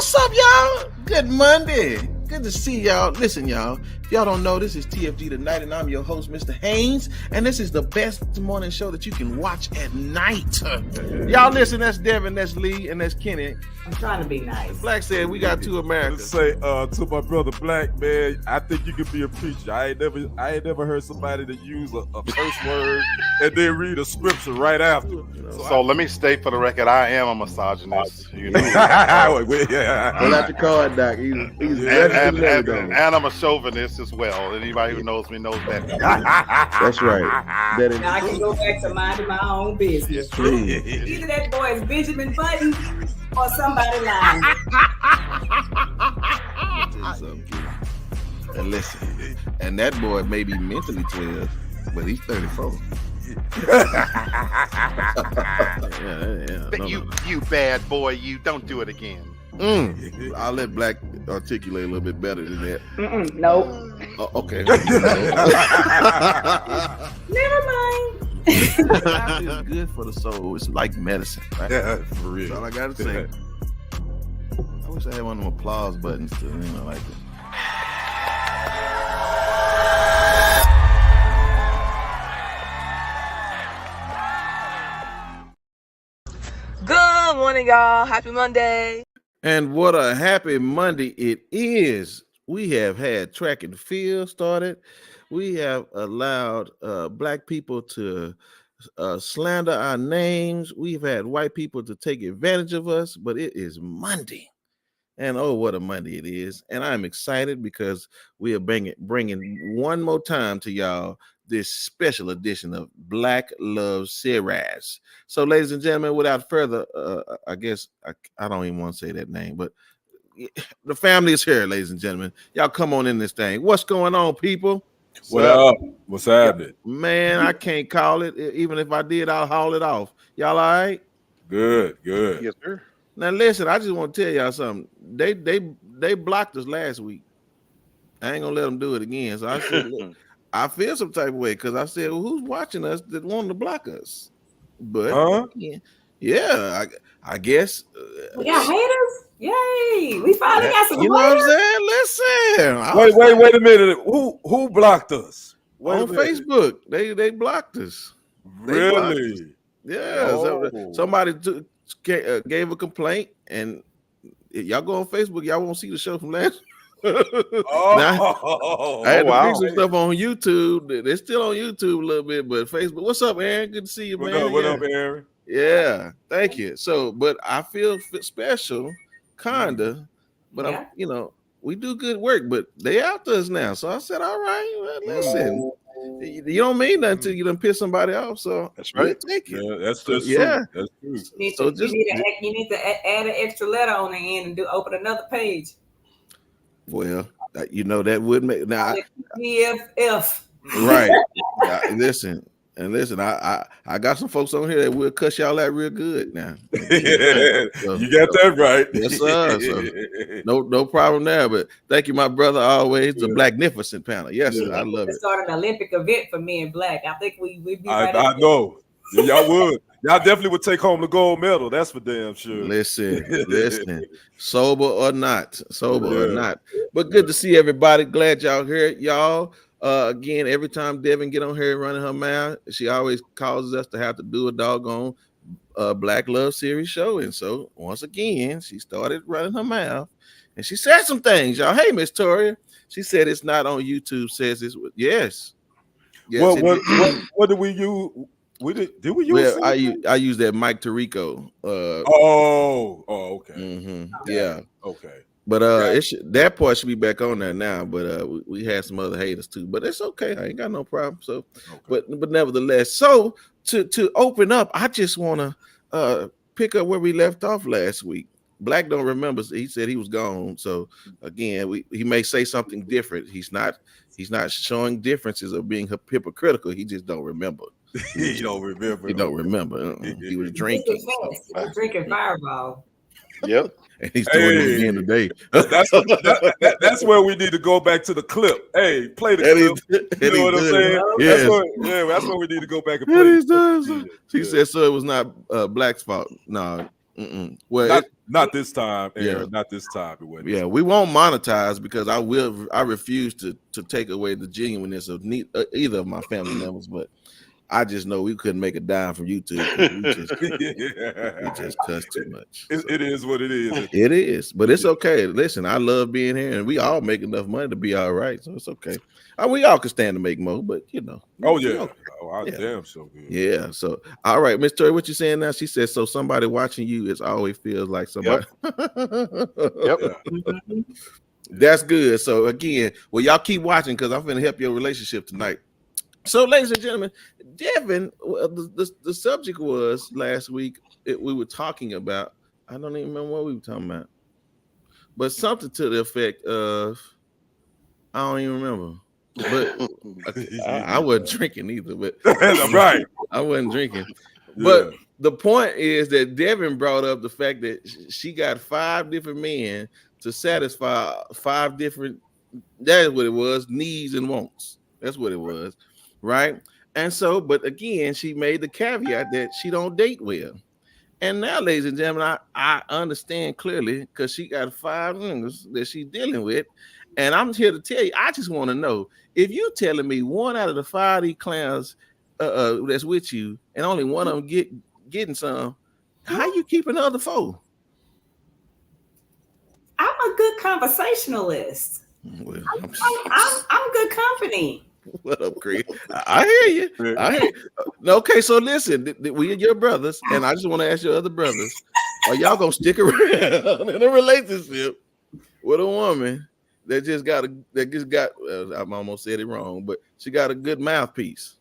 What's up, y'all? Good Monday. Good to see y'all. Listen, y'all. If y'all don't know, this is TFG Tonight, and I'm your host, Mr. Haynes. And this is the best morning show that you can watch at night. Y'all listen, that's Devin, that's Lee, and that's Kenny. I'm trying to be nice. Black said we got two Americans. Say to my brother Black, man, I think you could be a preacher. I ain't never heard somebody that use a curse word and then read a scripture right after. So let me state for the record, I am a misogynist. You know, Pull out your card, Doc. He's and I'm a chauvinist as well. Anybody who knows me knows that. That's right. Now I can go back to minding my own business. Either that boy is Benjamin Button or somebody lying. And listen, and that boy may be mentally 12, but he's 34. You bad boy, you don't do it again. I'll let Black articulate a little bit better than that. Nope. Okay. Never mind. Laughter is good for the soul. It's like medicine, right? Yeah, for real. That's all I gotta say. I wish I had one of them applause buttons to, like it. Good morning, y'all. Happy Monday. And what a happy Monday it is. We have had track and field started. We have allowed Black people to slander our names. We've had white people to take advantage of us, but it is Monday. And oh, what a Monday it is. And I'm excited because we are bringing one more time to y'all this special edition of Black Love Series. So, ladies and gentlemen, without further, I guess I don't even want to say that name, but the family is here, ladies and gentlemen. Y'all come on in this thing. What's going on, people? What up? What's happening? Man, I can't call it. Even if I did, I'll haul it off. Y'all all right? Good. Yes, sir. Now, listen, I just want to tell y'all something. They blocked us last week. I ain't going to let them do it again. So I said, look, I feel some type of way because I said, well, who's watching us that wanted to block us? But yeah, I guess We got haters? Yay! We finally got some you know what haters. I'm saying? Listen, Wait a minute. Who blocked us? on Facebook, they blocked us. They blocked us. Really? Yeah. So somebody gave a complaint, and y'all go on Facebook, y'all won't see the show from last. Oh, I had to fix some stuff on YouTube. They're still on YouTube a little bit, but Facebook. What's up, Aaron? Good to see you, man. What up, Aaron? Yeah, thank you. So, but I feel special, kinda. But we do good work. But they out to us now. So I said, all right, well, listen. You don't mean nothing until you done piss somebody off. So That's right. Take it. Yeah, that's just Yeah. true. That's true. You need to add an extra letter on the end and open another page. Well, that would make now. PFF. Right. Listen. And listen, I got some folks on here that will cuss y'all out real good now. So, you got that right. Yes, sir. So, no problem there. But thank you, my brother. Always a Blacknificent panel. Yes, sir. I love it. Start an Olympic event for men Black. I think we'd be right. I know. Yeah, y'all would. Y'all definitely would take home the gold medal. That's for damn sure. Listen. Sober or not. But good to see everybody. Glad y'all here, y'all. Again, every time Devin get on here running her mouth, she always causes us to have to do a doggone Black Love Series show. And so once again, she started running her mouth and she said some things, y'all. Hey, Miss Toria. She said it's not on YouTube, says it's yes. What did we use? Did we use? Well, I use that Mike Tirico. Okay. Mm-hmm. Yeah. Okay. But that part should be back on there now. But we had some other haters too. But it's okay. I ain't got no problem. So, okay. but nevertheless, so to open up, I just want to pick up where we left off last week. Black don't remember. He said he was gone. So again, he may say something different. He's not showing differences of being hypocritical. He just don't remember. He don't remember. He don't remember. He was drinking. He was drinking Fireball. Yep. And he's doing it again today. That's where we need to go back to the clip. Hey, play the clip. You know what I'm saying? Yes. That's where we need to go back and play. She said so. It was not Black's fault. No, Well, not this time, Aaron. Yeah. Not this time. It wasn't. Yeah, we won't monetize because I refuse to take away the genuineness of either of my family members, but I just know we couldn't make a dime from YouTube. We just cuss too much. It is what it is. It is, but it's okay. Listen, I love being here, and we all make enough money to be all right, so it's okay. We all can stand to make more, but you know. Oh yeah. Okay. Oh, I damn so good. Yeah. So all right, Miss Tori, what you saying now? She says so. Somebody watching you is always feels like somebody. Yep. That's good. So again, well, y'all keep watching because I'm going to help your relationship tonight. So, ladies and gentlemen, Devin, the subject was last week we were talking about. I don't even remember what we were talking about, but something to the effect of I don't even remember. But I wasn't drinking either. But right, I wasn't drinking. But the point is that Devin brought up the fact that she got 5 different men to satisfy 5 different. That is what it was. Needs and wants. That's what it was. Right. And so, but again, she made the caveat that she don't date well. And now, ladies and gentlemen, I understand clearly because she got 5 niggas that she's dealing with. And I'm here to tell you, I just want to know if you telling me 1 out of the 5 of these clowns that's with you and only one of them getting some, how you keeping the other 4? I'm a good conversationalist. Well, I'm good company. What up, Craig? I hear you. I hear you. Okay, so listen, we are your brothers, and I just want to ask your other brothers: are y'all gonna stick around in a relationship with a woman that just got I almost said it wrong, but she got a good mouthpiece?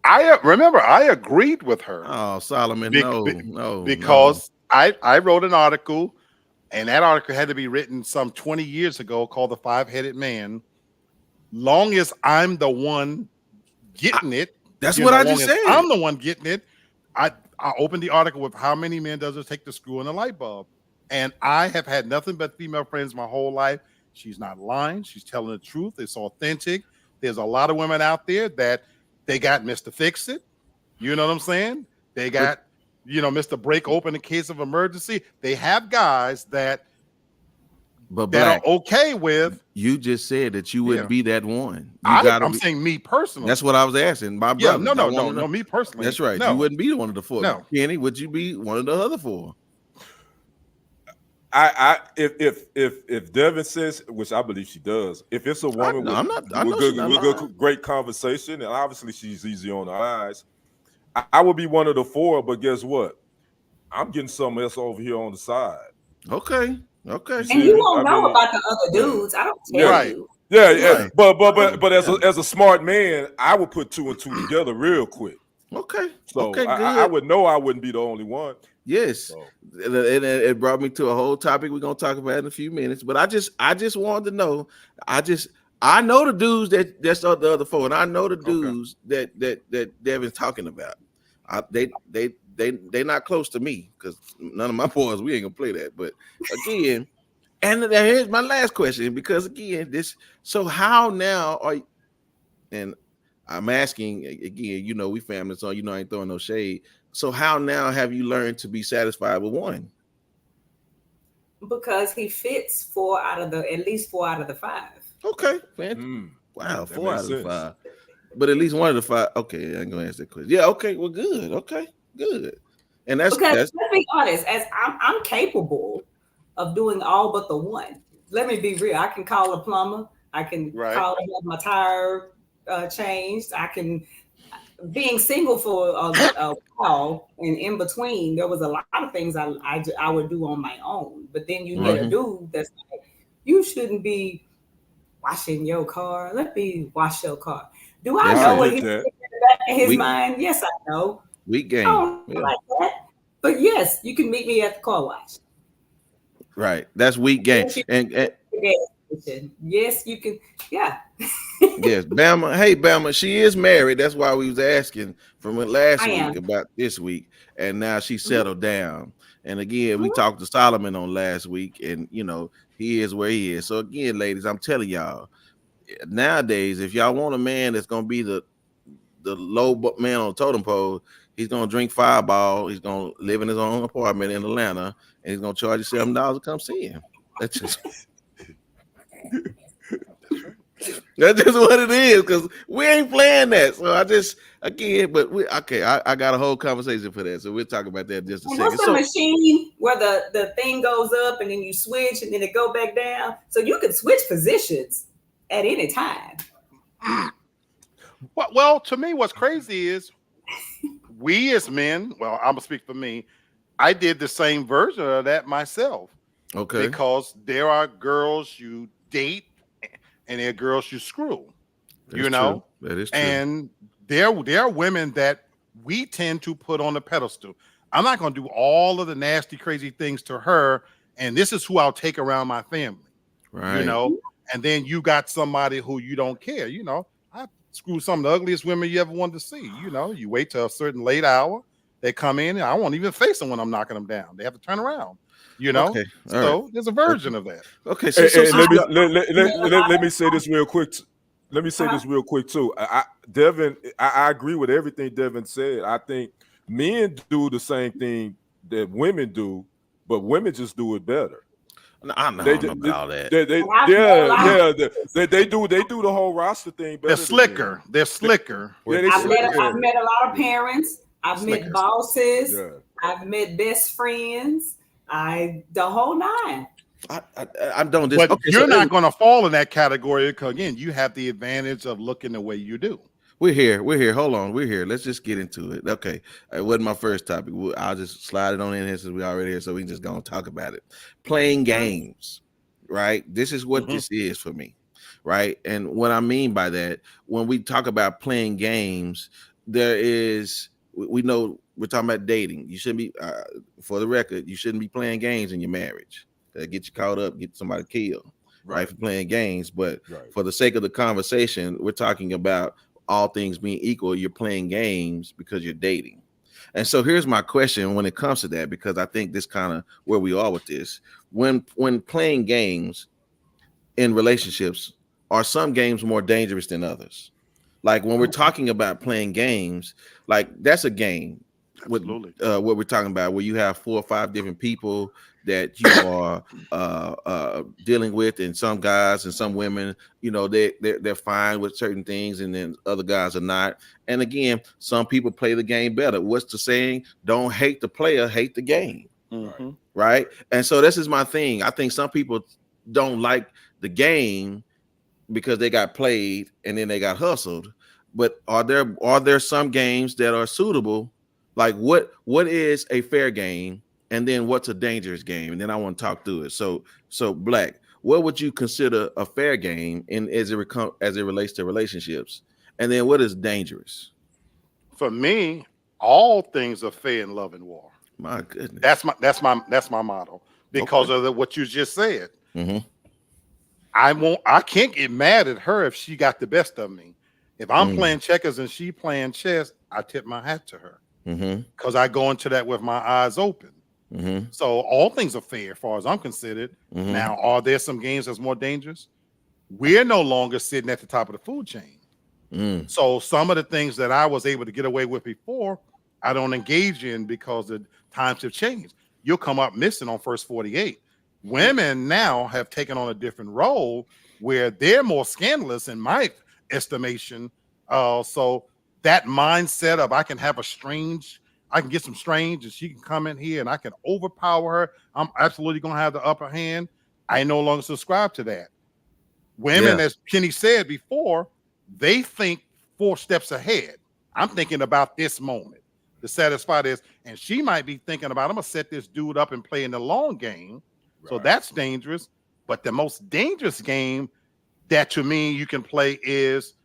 I remember I agreed with her. Oh, Solomon, no, because I wrote an article, and that article had to be written some 20 years ago called "The 5-Headed Man." Long as I'm the one getting it, that's what I just said. I'm the one getting it. I opened the article with how many men does it take to screw in a light bulb, and I have had nothing but female friends my whole life. She's not lying. She's telling the truth. It's authentic. There's a lot of women out there that they got Mr. Fix It. You know what I'm saying? They got, Mr. Break Open in case of emergency. They have guys that are okay with. You just said that you wouldn't be that one. I'm saying me personally. That's what I was asking. My brother. No, me personally. That's right. No. You wouldn't be one of the 4. No. Kenny, would you be one of the other 4? If Devin says, which I believe she does, if it's a woman with great conversation, and obviously she's easy on the eyes, I would be one of the 4. But guess what? I'm getting something else over here on the side. Okay. And you won't know about the other dudes. I don't tell you. Yeah. But as a smart man, I would put 2 and 2 together real quick. Okay. So okay, I would know I wouldn't be the only one. Yes. So. And it brought me to a whole topic we're gonna talk about in a few minutes. But I just wanted to know. I know the dudes that's the other 4, and I know the dudes that Devin's talking about. They not close to me because none of my boys, we ain't gonna play that. But again, and here's my last question, because again, so how now are you, and I'm asking again, we family, so I ain't throwing no shade. So how now have you learned to be satisfied with one? Because he fits at least 4 out of the 5. Okay, man. Wow, 4 out of the 5. But at least 1 of the 5. Okay, I ain't gonna ask that question. Yeah, okay, well, good. Okay, good. And that's let's be honest, as I'm capable of doing all but the 1. Let me be real. I can call a plumber. I can call to have my tire changed. I can. Being single for a while, and in between, there was a lot of things I would do on my own. But then you get a dude that's like, you shouldn't be washing your car. Let me wash your car. Do I know what he's thinking in the back of his mind? Yes, I know. Weak game. I don't like that. But yes, you can meet me at the car wash. Right. That's weak game. And yes, you can. Yeah. Yes, Bama. Hey, Bama. She is married. That's why we was asking from last week about this week, and now she settled down. And again, we talked to Solomon on last week, and he is where he is. So again, ladies, I'm telling y'all, nowadays, if y'all want a man that's gonna be the low man on the totem pole, He's gonna drink Fireball. He's gonna live in his own apartment in Atlanta, and he's gonna charge you $7 to come see him. That's just that's just what it is, because we ain't playing that. So I just I got a whole conversation for that. So we'll talk about that in just a second. What's the machine where the thing goes up and then you switch and then it go back down? So you can switch positions at any time. Well, to me, what's crazy is we as men, well, I'm gonna speak for me, I did the same version of that myself. Okay. Because there are girls you date and there are girls you screw. That is true. And there are women that we tend to put on the pedestal. I'm not gonna do all of the nasty, crazy things to her, and this is who I'll take around my family. Right. You know, and then you got somebody who you don't care. You know, I screw some of the ugliest women you ever wanted to see. You know, you wait till a certain late hour, they come in, and I won't even face them when I'm knocking them down. They have to turn around. You know, okay. So there's a version of that. Okay, so let me say this real quick. Let me say this real quick too. Devin, I agree with everything Devin said. I think men do the same thing that women do, but women just do it better. I know about that. They do the whole roster thing better. They're slicker. They're slicker. I've met a lot of parents. I've met bosses. Yeah. I've met best friends. The whole nine. I'm doing this. But okay, you're not going to fall in that category because, again, you have the advantage of looking the way you do. We're here. Hold on. We're here. Let's just get into it. Okay. It wasn't my first topic. I'll just slide it on in here since we're already here, so we can just go and talk about it. Playing games, right? This is what this is for me, right? And what I mean by that, when we talk about playing games, we know we're talking about dating. You shouldn't be, for the record, you shouldn't be playing games in your marriage. That get you caught up, get somebody killed, right? For playing games. But for the sake of the conversation, we're talking about all things being equal, you're playing games because you're dating. And so here's my question when it comes to that, because I think this kind of where we are with this. When playing games in relationships, are some games more dangerous than others? Like when we're talking about playing games, like that's a game. Absolutely. With what we're talking about, where you have 4 or 5 different people that you are dealing with, and some guys and some women, you know, they're fine with certain things, and then other guys are not. And again, some people play the game better. What's the saying? Don't hate the player, hate the game. Mm-hmm. Right? And so this is my thing. I think some people don't like the game because they got played and then they got hustled. But are there some games that are suitable? Like what is a fair game, and then what's a dangerous game? And then I want to talk through it. So Black, what would you consider a fair game as it relates to relationships? And then what is dangerous? For me, all things are fair in love and war. My goodness. That's my motto, because of what you just said. Mm-hmm. I can't get mad at her if she got the best of me. If I'm playing checkers and she playing chess, I tip my hat to her. Because I go into that with my eyes open. Mm-hmm. So all things are fair as far as I'm considered. Mm-hmm. Now, are there some games that's more dangerous? We're no longer sitting at the top of the food chain. Mm. So some of the things that I was able to get away with before, I don't engage in because the times have changed. You'll come up missing on first 48. Women now have taken on a different role where they're more scandalous in my estimation. So that mindset of I can get some strange and she can come in here and I can overpower her. I'm absolutely going to have the upper hand. I no longer subscribe to that. Women, as Kenny said before, they think 4 steps ahead. I'm thinking about this moment to satisfy this. And she might be thinking about, I'm going to set this dude up and play in the long game. Right. So that's dangerous. But the most dangerous game that to me you can play is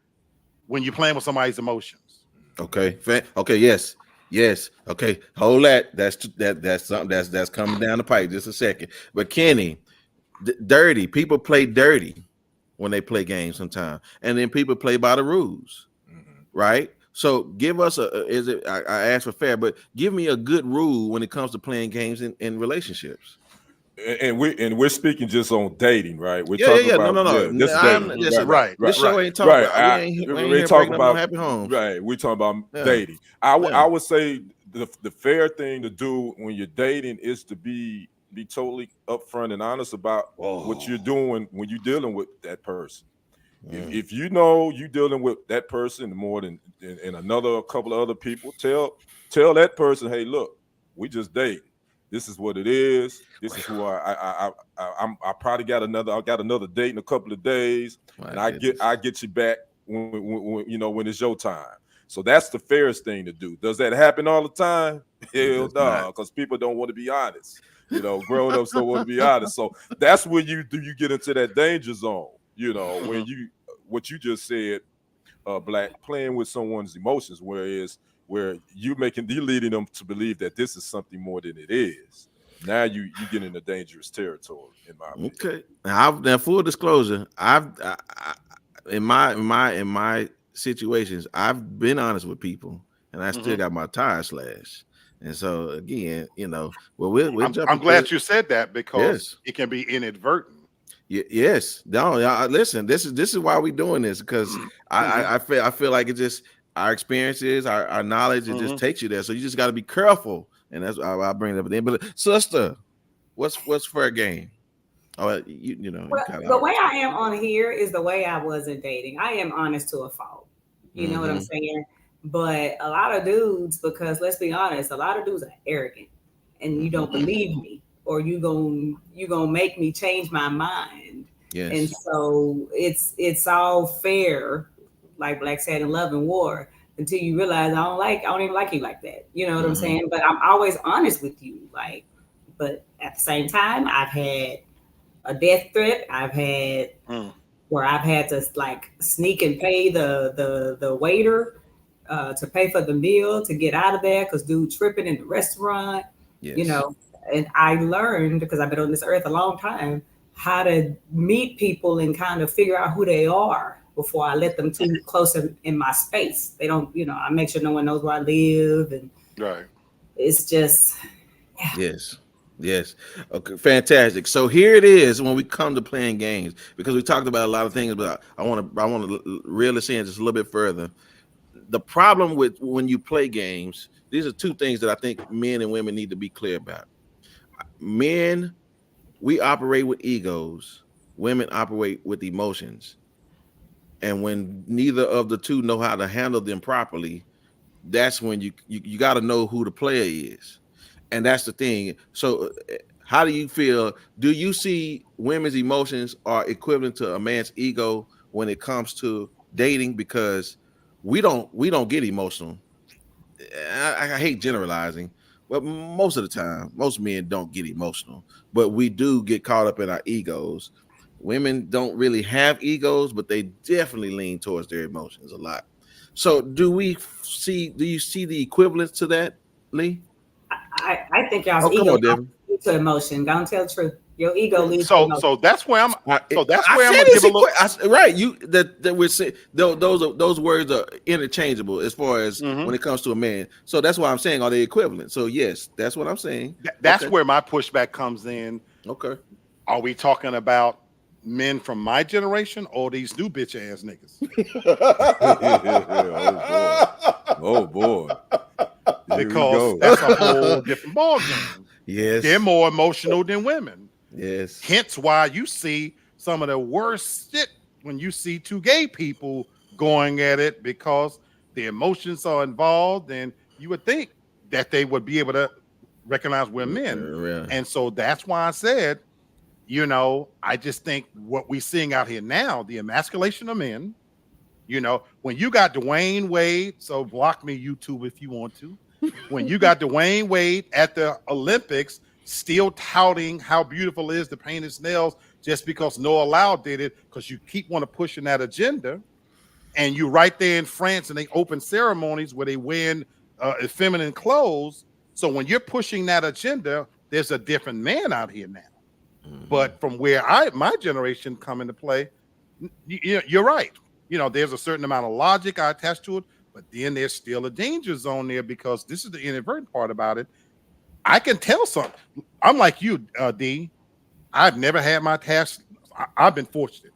when you're playing with somebody's emotions. Okay. Yes. Okay. Hold that. That's something that's coming down the pipe. Just a second. But Kenny, dirty people play dirty when they play games sometimes, and then people play by the rules, right? So give us I asked for fair, but give me a good rule when it comes to playing games in relationships. And we're speaking just on dating, right? We're talking about this dating. Right. This show ain't talking about. We ain't here breaking up no happy homes. Right. We're talking about dating. I would say the fair thing to do when you're dating is to be totally upfront and honest about what you're doing when you're dealing with that person. If you know you're dealing with that person more than and another couple of other people, tell that person, hey, look, we just date. This is what it is. This is who I probably got another date in a couple of days, and I get you back when it's your time. So that's the fairest thing to do. Does that happen all the time? Hell no, because people don't want to be honest. Grown ups don't want to be honest. So that's when you get into that danger zone. When what you just said, Black, playing with someone's emotions, where you're leading them to believe that this is something more than it is. Now you get into dangerous territory, in my opinion. Okay. Now, full disclosure, in my situations, I've been honest with people, and I still got my tire slashed. And so again, I'm glad you said that because it can be inadvertent. Yes. No. Listen. This is why we're doing this, because I feel like it's just our experiences, our knowledge. It just takes you there. So you just got to be careful, and that's why I bring it up at the end. But sister, what's fair game? Oh, the way I am on here is the way I was in dating. I am honest to a fault. You know what I'm saying? But a lot of dudes, because let's be honest, a lot of dudes are arrogant, and you don't believe me, or you gonna make me change my mind. Yes. And so it's all fair, like Black said, in love and war, until you realize I don't even like you like that. You know what I'm saying? But I'm always honest with you. But at the same time, I've had a death threat. I've had where I've had to sneak and pay the waiter to pay for the meal to get out of there because dude tripping in the restaurant. Yes. And I learned, because I've been on this earth a long time, how to meet people and kind of figure out who they are before I let them too close in my space. They don't, I make sure no one knows where I live. And it's just, Yes. Okay, fantastic. So here it is when we come to playing games, because we talked about a lot of things, but I want to reel this in just a little bit further. The problem with when you play games, these are two things that I think men and women need to be clear about. Men, we operate with egos. Women operate with emotions. And when neither of the two know how to handle them properly, that's when you got to know who the player is. And that's the thing. So how do you feel? Do you see women's emotions are equivalent to a man's ego when it comes to dating? Because we don't get emotional. I hate generalizing, but most of the time, most men don't get emotional, but we do get caught up in our egos. Women don't really have egos, but they definitely lean towards their emotions a lot. So do you see the equivalence to that, Lee? I think y'all's ego leads to emotion. Don't tell the truth. Your ego leads to emotion. So that's where I'm. So that's where I'm gonna give a little. Right, that we're saying those words are interchangeable as far as when it comes to a man. So that's why I'm saying are they equivalent? So yes, that's what I'm saying. That's where my pushback comes in. Okay. Are we talking about men from my generation or these new bitch ass niggas? Oh boy. Because that's a whole different ballgame. Yes. They're more emotional than women. Yes. Hence why you see some of the worst shit when you see two gay people going at it, because the emotions are involved, and you would think that they would be able to recognize we're men. Yeah. And so that's why I said, I just think what we're seeing out here now, the emasculation of men, when you got Dwayne Wade, so block me YouTube if you want to. When you got Dwayne Wade at the Olympics still touting how beautiful it is to paint his nails just because Noah Lau did it, because you keep pushing that agenda, and you right there in France and they open ceremonies where they wear feminine clothes. So when you're pushing that agenda, there's a different man out here now. But from where my generation come into play, you're right. There's a certain amount of logic I attach to it, but then there's still a danger zone there, because this is the inadvertent part about it. I can tell something. I'm like you, D. I've never had my tires. I've been fortunate.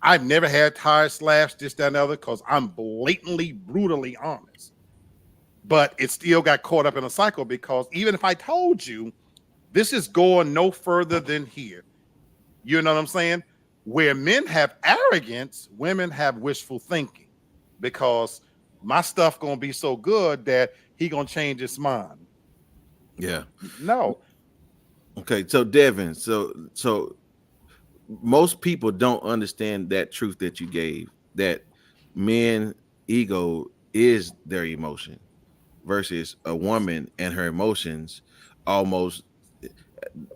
I've never had tires slashed, this, that, and the other, because I'm blatantly, brutally honest. But it still got caught up in a cycle, because even if I told you this is going no further than here, you know what I'm saying? Where men have arrogance, women have wishful thinking, because my stuff gonna be so good that he gonna change his mind. Yeah. No. Okay, so Devin, so most people don't understand that truth that you gave, that men ego is their emotion versus a woman and her emotions almost,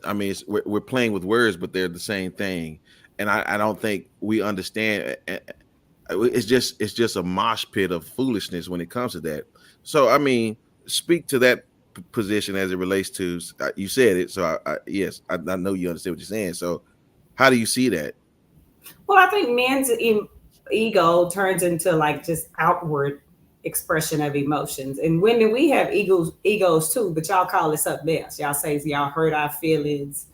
I mean, we're playing with words, but they're the same thing. And I don't think we understand. It's just a mosh pit of foolishness when it comes to that. So, I mean, speak to that position as it relates to, you said it. So yes, I know you understand what you're saying. So how do you see that? Well, I think men's ego turns into like just outward expression of emotions, and women, we have egos too, but y'all call it something else. Y'all say y'all hurt our feelings,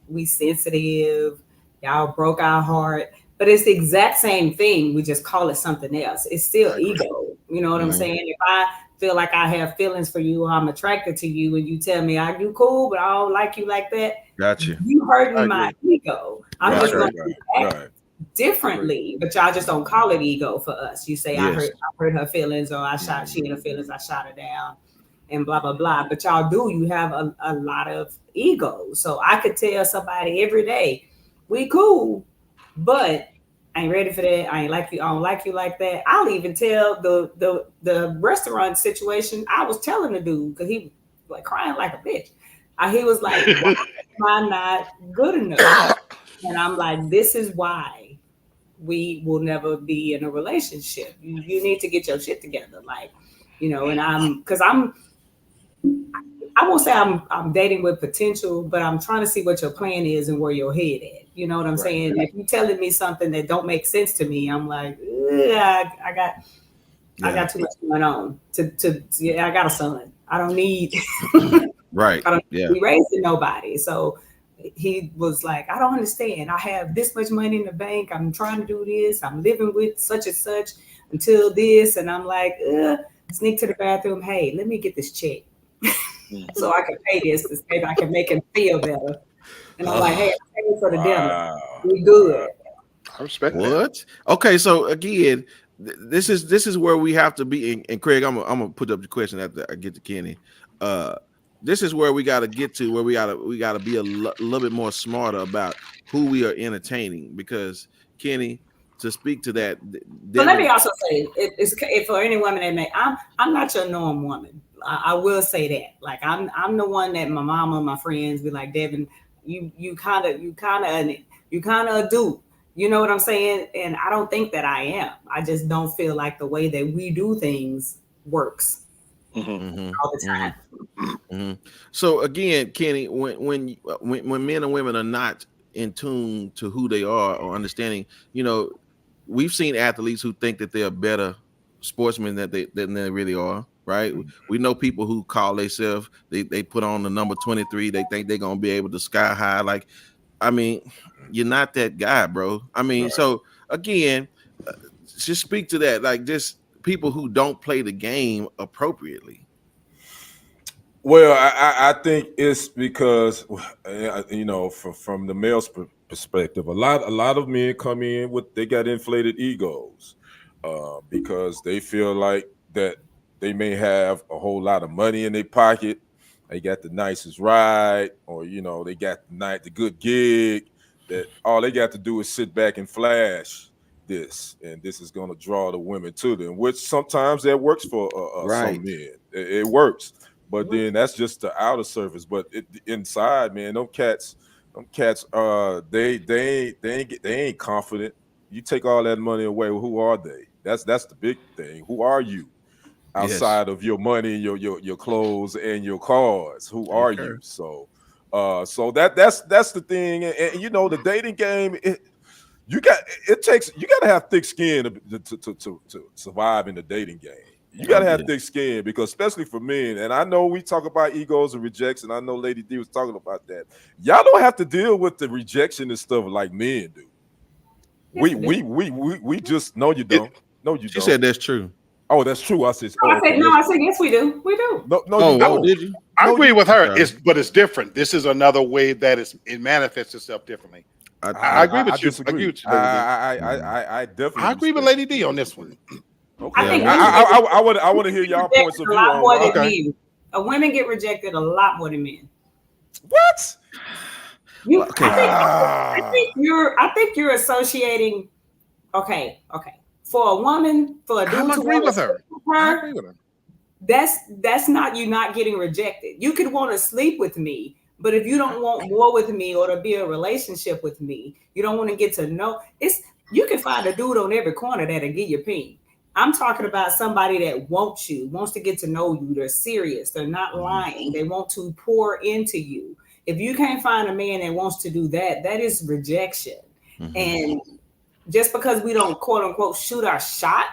we sensitive, y'all broke our heart, but it's the exact same thing. We just call it something else. It's still ego. You know what I'm saying? If I feel like I have feelings for you, or I'm attracted to you, and you tell me you cool, but I don't like you like that. Gotcha. You hurting my ego. I'm just going to act differently, but y'all just don't call it ego for us. You say I hurt her feelings, or she in her feelings, I shot her down, and blah blah blah. But y'all do. You have a lot of ego. So I could tell somebody every day, we cool, but I ain't ready for that. I ain't like you. I don't like you like that. I'll even tell the restaurant situation. I was telling the dude, because he was like crying like a bitch. He was like, why am I not good enough? And I'm like, this is why we will never be in a relationship. You need to get your shit together. Like, and I won't say I'm dating with potential, but I'm trying to see what your plan is and where your head at. You know what I'm saying? If you're telling me something that don't make sense to me, I'm like, I got too much going on. I got a son. I don't need I don't be raising nobody. So he was like, I don't understand. I have this much money in the bank. I'm trying to do this. I'm living with such and such until this. And I'm like, sneak to the bathroom. Hey, let me get this check so I can pay this. Maybe I can make him feel better. And I'm like, hey, I'm paying for the dinner. We good. I respect that. Okay, so again, this is where we have to be. And Craig, I'm gonna put up the question after I get to Kenny. This is where we got to get to, where we got to be a little bit more smarter about who we are entertaining. Because Kenny, to speak to that, so let me also say, it's for any woman that may, I'm not your norm woman. I will say that. Like I'm the one that my mama, my friends be like, Devin, you kind of do. You know what I'm saying? And I don't think that I am. I just don't feel like the way that we do things works all the time. So again, Kenny, when men and women are not in tune to who they are or understanding, we've seen athletes who think that they're better sportsmen than they really are. Right? We know people who call themselves, they put on the number 23. They think they're gonna be able to sky high. Like, I mean, you're not that guy, bro. I mean, so again, just speak to that. Like, just people who don't play the game appropriately. Well, I think it's because from the male's perspective, a lot of men come in they got inflated egos because they feel like that they may have a whole lot of money in their pocket. They got the nicest ride, or they got the good gig. That all they got to do is sit back and flash this, and this is going to draw the women to them. Which sometimes that works for some men. It works, but then that's just the outer surface. But inside, man, them cats, they ain't confident. You take all that money away, well, who are they? That's the big thing. Who are you? Outside of your money, your clothes, and your cars, who are you? So, so that's the thing. And the dating game, you got to have thick skin to survive in the dating game. You gotta have thick skin, because especially for men, and I know we talk about egos and rejection. I know Lady D was talking about that. Y'all don't have to deal with the rejection and stuff like men do. We just no, you don't. No, you don't. She said that's true. Oh, that's true. I said, I said yes, we do. We do. No, did you? I agree with her. But it's different. This is another way that it manifests itself differently. I agree with you. I agree with you. I definitely. I agree with Lady D on this one. Okay. I want to hear y'all points of view on men. Women get rejected a lot more than men. What? I think you're associating. Okay. For a woman, for a dude to agree with her. I agree with her. That's not you not getting rejected. You could want to sleep with me, but if you don't want more with me or to be a relationship with me, you don't want to get to know. You can find a dude on every corner that'll give you ping. I'm talking about somebody that wants to get to know you. They're serious. They're not lying. They want to pour into you. If you can't find a man that wants to do that, that is rejection. Mm-hmm. And just because we don't quote unquote shoot our shot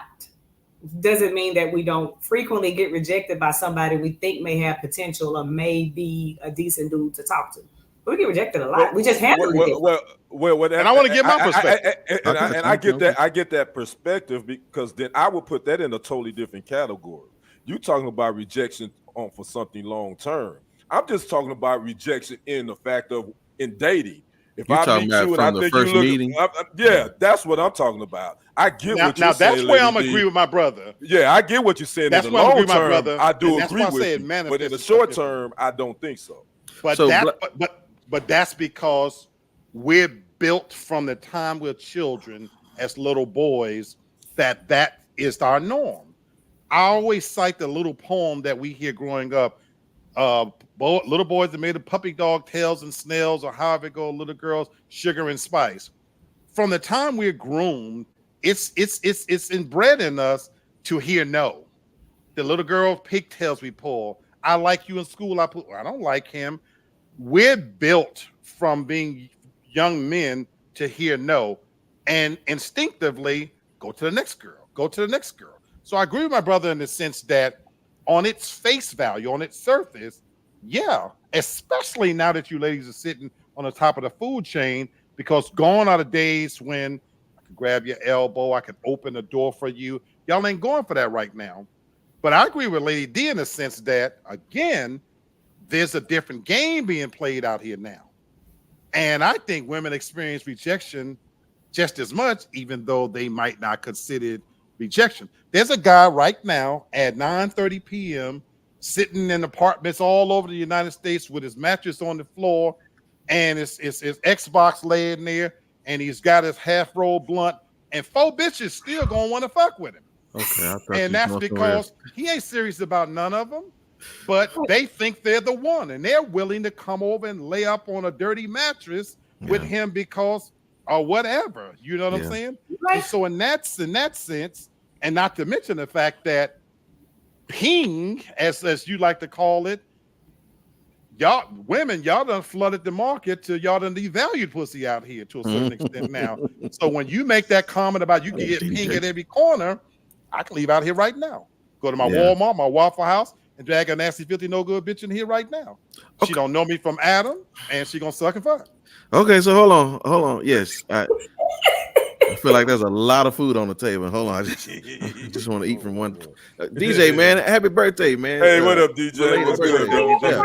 doesn't mean that we don't frequently get rejected by somebody we think may have potential or may be a decent dude to talk to. We get rejected a lot. We just handle it. And I want to get my perspective. I get that perspective, because then I would put that in a totally different category. You talking about rejection for something long term. I'm just talking about rejection in the fact of in dating. If I meet you and I think you look, that's what I'm talking about. I get what you're saying. Now that's where I'm agree with my brother. Yeah, I get what you're saying. That's in the long term, brother. I do agree with you. But in the short term, I don't think so. But that's because we're built from the time we're children as little boys that is our norm. I always cite the little poem that we hear growing up. Little boys that made of puppy dog tails and snails, or however it goes, little girls, sugar and spice. From the time we're groomed, it's inbred in us to hear no. The little girl pigtails we pull. I like you in school. I don't like him. We're built from being young men to hear no, and instinctively go to the next girl. Go to the next girl. So I agree with my brother in the sense that on its face value, on its surface, yeah, especially now that you ladies are sitting on the top of the food chain, because gone are the days when I could grab your elbow, I could open the door for you. Y'all ain't going for that right now. But I agree with Lady D in the sense that, again, there's a different game being played out here now. And I think women experience rejection just as much, even though they might not consider it rejection. There's a guy right now at 9:30 p.m. sitting in apartments all over the United States with his mattress on the floor and his Xbox laying there, and he's got his half-rolled blunt, and 4 bitches still gonna want to fuck with him. Okay, and that's because he ain't serious about none of them, but they think they're the one, and they're willing to come over and lay up on a dirty mattress with him because or whatever. You know what I'm saying? And so in that sense, and not to mention the fact that ping, as you like to call it, y'all done flooded the market to y'all done devalued pussy out here to a certain extent now. So when you make that comment about you can get ping at every corner, I can leave out here right now. Go to my Walmart, my Waffle House, and drag a nasty, filthy, no good bitch in here right now. She don't know me from Adam, and she gonna suck and fuck. Okay, so hold on. Yes, I feel like there's a lot of food on the table. Hold on, I just want to eat from one. DJ, man, happy birthday, man. Hey, what up, DJ? What's good, DJ?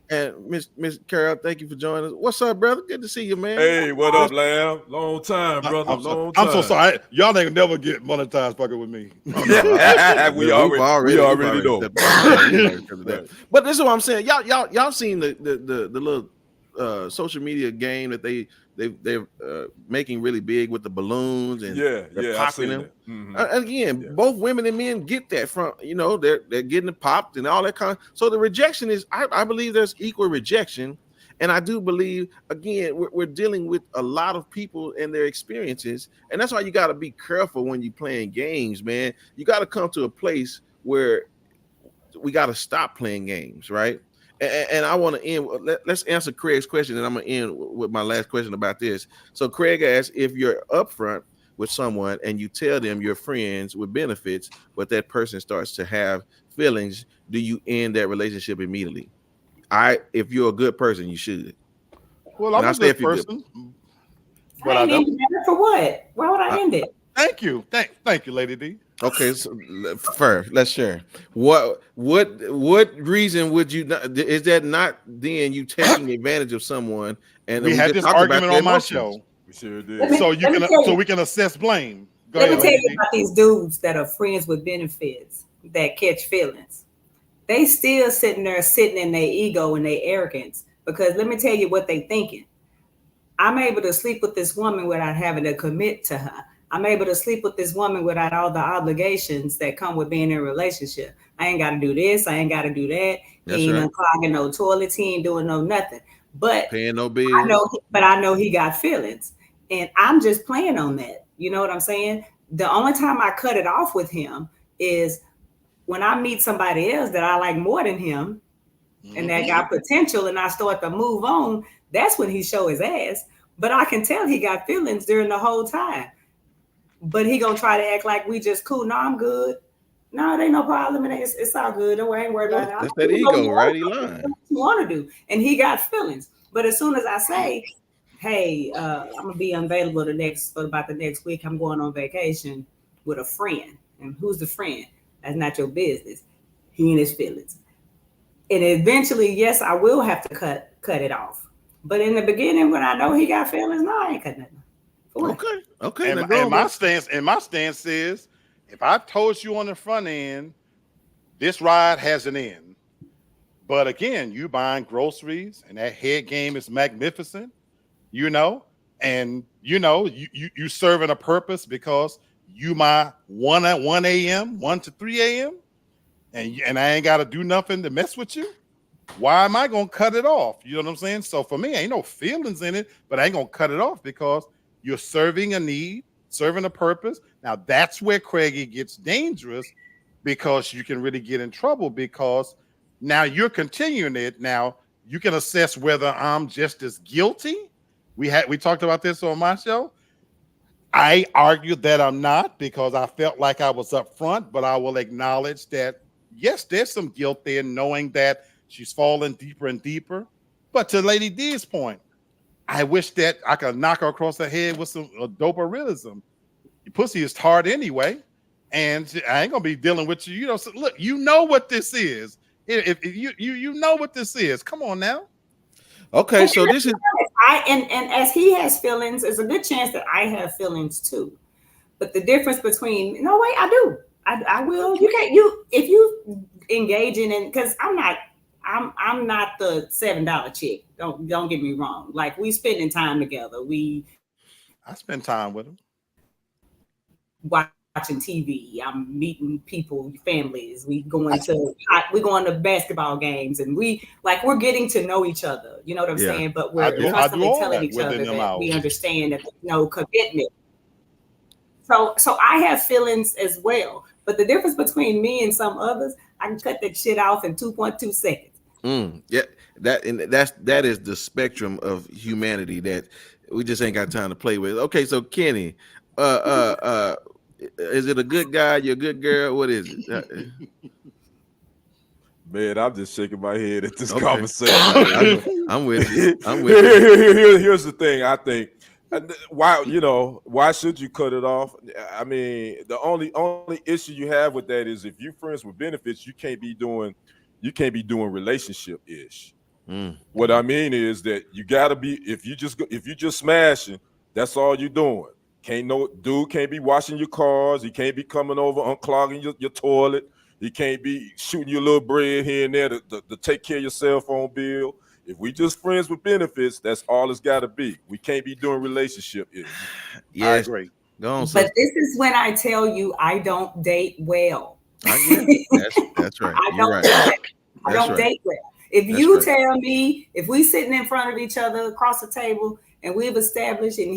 And Miss Carol, thank you for joining us. What's up, brother? Good to see you, man. Hey, what up, Lamb? Long time, brother. Long time. I'm so sorry. Y'all ain't never get monetized fucking with me. we already know. But this is what I'm saying. Y'all seen the little social media game that they're making really big with the balloons and they're popping them. Mm-hmm. Again, both women and men get that from, they're getting it popped and all that kind of. So the rejection is, I believe there's equal rejection. And I do believe, again, we're dealing with a lot of people and their experiences. And that's why you got to be careful when you're playing games, man. You got to come to a place where we got to stop playing games, right? And I want to end. Let's answer Craig's question, and I'm gonna end with my last question about this. So Craig asked, if you're upfront with someone and you tell them you're friends with benefits, but that person starts to have feelings, do you end that relationship immediately? If you're a good person, you should. Well, I'm a good person. But I don't. For what? Why would I end it? Thank you. Thank you, Lady D. Okay, so first, let's share. What reason would you not? Is that not then you taking advantage of someone? And we had this argument on my show. We sure did. So we can assess blame. Let me tell you about these dudes that are friends with benefits that catch feelings. They still sitting in their ego and their arrogance, because let me tell you what they thinking. I'm able to sleep with this woman without having to commit to her. I'm able to sleep with this woman without all the obligations that come with being in a relationship. I ain't got to do this. I ain't got to do that. He ain't unclogging no toilets. He ain't doing no nothing. But paying no bills. I know he got feelings, and I'm just playing on that. You know what I'm saying? The only time I cut it off with him is when I meet somebody else that I like more than him, and that got potential, and I start to move on. That's when he show his ass. But I can tell he got feelings during the whole time. But he gonna try to act like we just cool. No, I'm good. No, it ain't no problem. It's all good. Don't worry, ain't worried about it. That's that ego, right? He lying. What you want to do, and he got feelings. But as soon as I say, "Hey, I'm gonna be unavailable for about the next week. I'm going on vacation with a friend," and who's the friend? That's not your business. He and his feelings. And eventually, yes, I will have to cut it off. But in the beginning, when I know he got feelings, no, I ain't cut nothing. Okay. And my stance is, if I told you on the front end, this ride has an end. But again, you buying groceries and that head game is magnificent, and you serving a purpose because you my 1 a.m., 1 to 3 a.m. and I ain't got to do nothing to mess with you. Why am I going to cut it off? You know what I'm saying? So for me, ain't no feelings in it, but I ain't going to cut it off because you're serving a need, serving a purpose. Now that's where Craigie gets dangerous, because you can really get in trouble, because now you're continuing it. Now you can assess whether I'm just as guilty. We talked about this on my show. I argued that I'm not, because I felt like I was up front, but I will acknowledge that, yes, there's some guilt there, knowing that she's falling deeper and deeper. But to Lady D's point, I wish that I could knock her across the head with some doper realism. Your pussy is hard anyway, and I ain't gonna be dealing with you. So look, you know what this is. If you know what this is, come on now. Okay, so this is and as he has feelings, there's a good chance that I have feelings too. But the difference between I do. I will. You can't. If you engage in, because I'm not the $7 chick. Don't get me wrong. Like, we spending time together. I spend time with him. Watching TV. I'm meeting people, families. We going to basketball games, and we're getting to know each other. You know what I'm saying? But we're constantly telling each other that we understand that there's no commitment. So I have feelings as well. But the difference between me and some others, I can cut that shit off in 2.2 seconds. Yeah, that is the spectrum of humanity that we just ain't got time to play with. Okay, so Kenny, is it a good guy? You're a good girl? What is it? Man, I'm just shaking my head at this conversation. I'm with you. Here's the thing. I think why should you cut it off? I mean, the only issue you have with that is if you're friends with benefits, you can't be doing relationship-ish. What I mean is that you gotta be, if you just smashing, that's all you're doing. Dude can't be washing your cars. He can't be coming over unclogging your toilet. He can't be shooting you a little bread here and there to take care of your cell phone bill. If we just friends with benefits, that's all it's got to be. We can't be doing relationship-ish. Yeah, I agree. Go on, but this is when I tell you I don't date well. That's right. I don't date well. If you tell me, if we sitting in front of each other across the table and we've established, and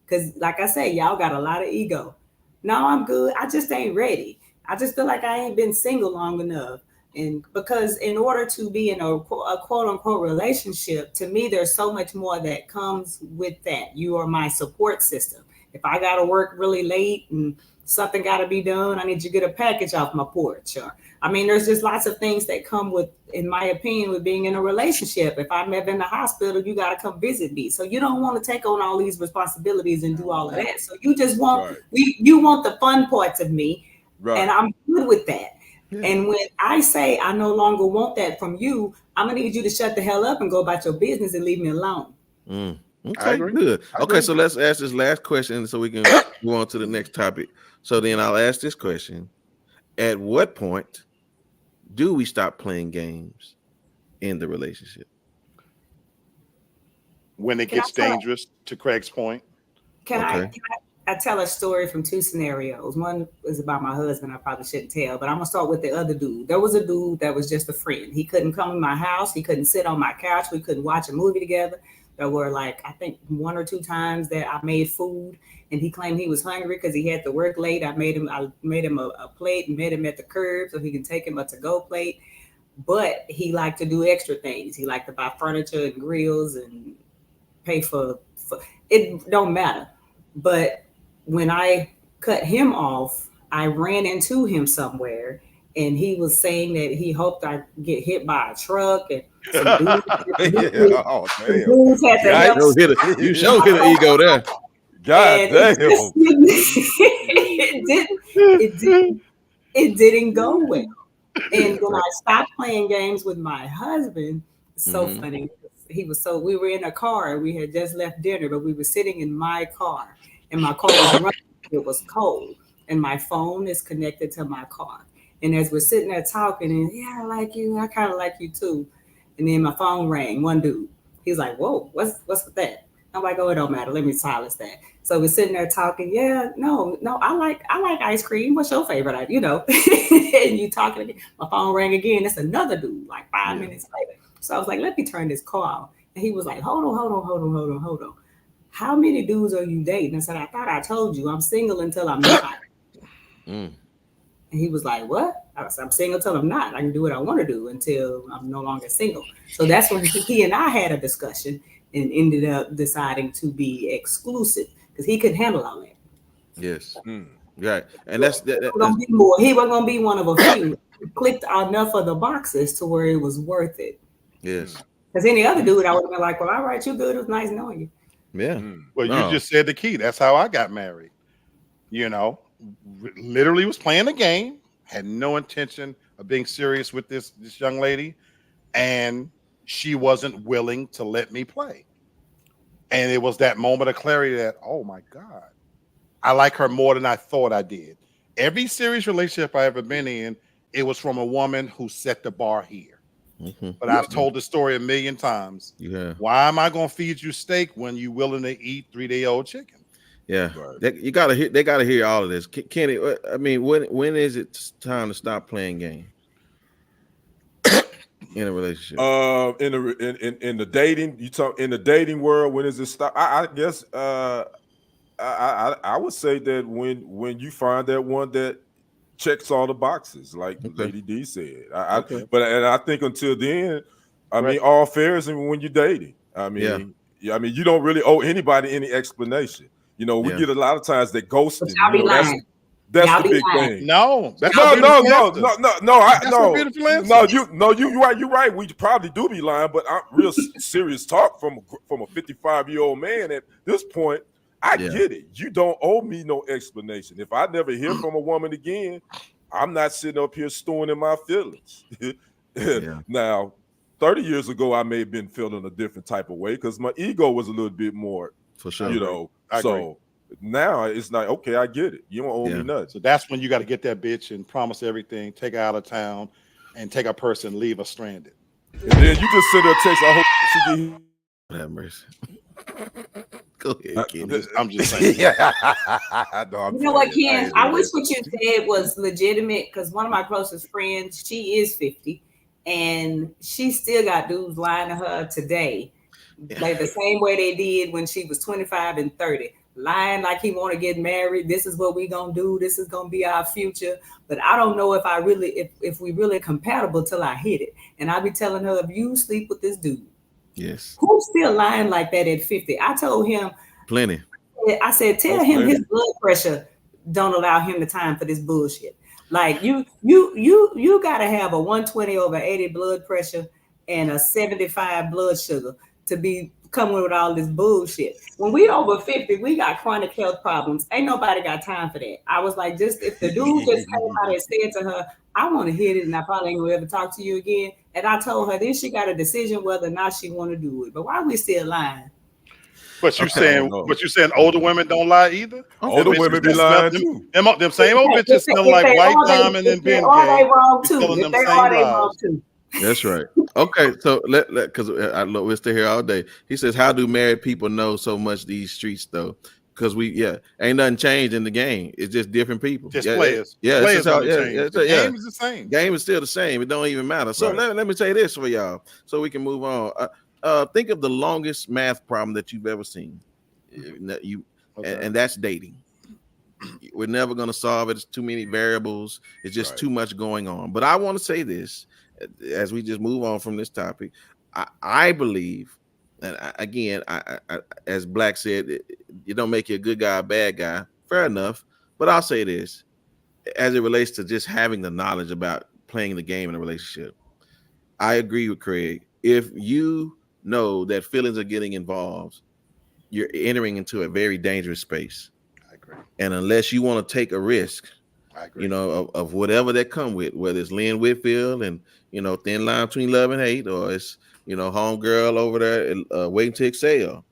because like I say, y'all got a lot of ego. No, I'm good. I just ain't ready. I just feel like I ain't been single long enough. And because in order to be in a quote unquote relationship, to me, there's so much more that comes with that. You are my support system. If I got to work really late and something got to be done, I need you to get a package off my porch. Or, I mean, there's just lots of things that come with, in my opinion, with being in a relationship. If I'm ever in the hospital, you got to come visit me. So you don't want to take on all these responsibilities and do all of that. So you just want, you want the fun parts of me. Right. And I'm good with that. Yeah. And when I say I no longer want that from you, I'm gonna need you to shut the hell up and go about your business and leave me alone. Okay, good. Okay, so let's ask this last question so we can move on to the next topic. So then I'll ask this question: at what point do we stop playing games in the relationship? When it gets dangerous, to Craig's point. Can I tell a story from two scenarios. One is about my husband. I probably shouldn't tell, but I'm gonna start with the other dude. There was a dude that was just a friend. He couldn't come to my house. He couldn't sit on my couch. We couldn't watch a movie together. There were like, I think 1 or 2 times that I made food and he claimed he was hungry because he had to work late. I made him a plate and met him at the curb so he can take him a to-go plate. But he liked to do extra things. He liked to buy furniture and grills and pay for it. Don't matter. But when I cut him off, I ran into him somewhere and he was saying that he hoped I get hit by a truck and some dudes had to help. You sure hit an ego there. God damn. It didn't go well. And when I stopped playing games with my husband, it's so funny. We were in a car and we had just left dinner, but we were sitting in my car. And my car was running, it was cold, and my phone is connected to my car. And as we're sitting there talking, and yeah, I like you, I kind of like you too. And then my phone rang, one dude. He's like, whoa, what's with that? I'm like, oh, it don't matter. Let me silence that. So we're sitting there talking. Yeah, no, I like ice cream. What's your favorite? You know, and you talking again. My phone rang again. It's another dude, like 5 minutes later. So I was like, let me turn this call off. And he was like, hold on. How many dudes are you dating? I said, I thought I told you I'm single until I'm not. And he was like, what? I said, I'm single until I'm not. I can do what I want to do until I'm no longer single. So that's when he and I had a discussion and ended up deciding to be exclusive because he couldn't handle all that. Yes. Right. And that's he wasn't going to be one of a few. He clicked enough of the boxes to where it was worth it. Yes. Because any other dude, I would have been like, well, all right, you good. It was nice knowing you. Yeah. Well, you just said the key. That's how I got married. You know, literally was playing a game, had no intention of being serious with this young lady, and she wasn't willing to let me play. And it was that moment of clarity that, oh my God, I like her more than I thought I did. Every serious relationship I ever been in, it was from a woman who set the bar here. But I've told the story a million times. Yeah. Why am I going to feed you steak when you willing to eat 3-day-old chicken? Yeah. Right. They got to hear all of this. Kenny, I mean, when is it time to stop playing games in a relationship? In the dating, you talk in the dating world, when is it stop? I guess I would say that when you find that one that checks all the boxes, like Lady D said. But I think until then, I mean, all fair is when you're dating. I mean, you don't really owe anybody any explanation. You know, we get a lot of times that ghosting. That's the big thing. No, you're right. We probably do be lying, but I'm real serious talk from a 55-year-old man at this point. I get it. You don't owe me no explanation. If I never hear from a woman again, I'm not sitting up here stewing in my feelings. Now, 30 years ago, I may have been feeling a different type of way because my ego was a little bit more, for sure. You know, so now it's like, okay, I get it. You don't owe me nothing. So that's when you got to get that bitch and promise everything, take her out of town, and take her purse and leave her stranded. And then you just send her a text. I hope she get. Have mercy. Go ahead, Ken. I'm just saying. You know what, Ken? I wish what you said was legitimate because one of my closest friends, she is 50, and she still got dudes lying to her today, like the same way they did when she was 25 and 30, lying like he want to get married. This is what we gonna do. This is gonna be our future. But I don't know if we really compatible till I hit it. And I be telling her, if you sleep with this dude. Yes. Who's still lying like that at 50? I told him plenty. tell him his blood pressure don't allow him the time for this bullshit. Like you gotta have a 120/80 blood pressure and a 75 blood sugar to be coming with all this bullshit. When we over 50, we got chronic health problems. Ain't nobody got time for that. I was like, just if the dude just came out and said to her, I want to hit it and I probably ain't gonna ever talk to you again. And I told her then she got a decision whether or not she want to do it. But why are we still lying? But you saying older women don't lie either? Older women be lying too. Them same old bitches smell like white diamond and Ben. Are they wrong too? If they are, they wrong too. That's right. Okay, so because we're still here all day. He says, "How do married people know so much these streets though?" Because ain't nothing changed in the game. It's just different people. Just players. Yeah, players the game is the same. Game is still the same. It don't even matter. So let me say this for y'all, so we can move on. Think of the longest math problem that you've ever seen. And that's dating. We're never going to solve it. It's too many variables. It's just too much going on. But I want to say this as we just move on from this topic. I believe, and I as Black said, you don't make you a good guy, a bad guy. Fair enough. But I'll say this as it relates to just having the knowledge about playing the game in a relationship. I agree with Craig. If you know that feelings are getting involved, you're entering into a very dangerous space. I agree. And unless you want to take a risk, I agree. Of whatever that come with, whether it's Lynn Whitfield and, thin line between love and hate, or it's, homegirl over there waiting to excel,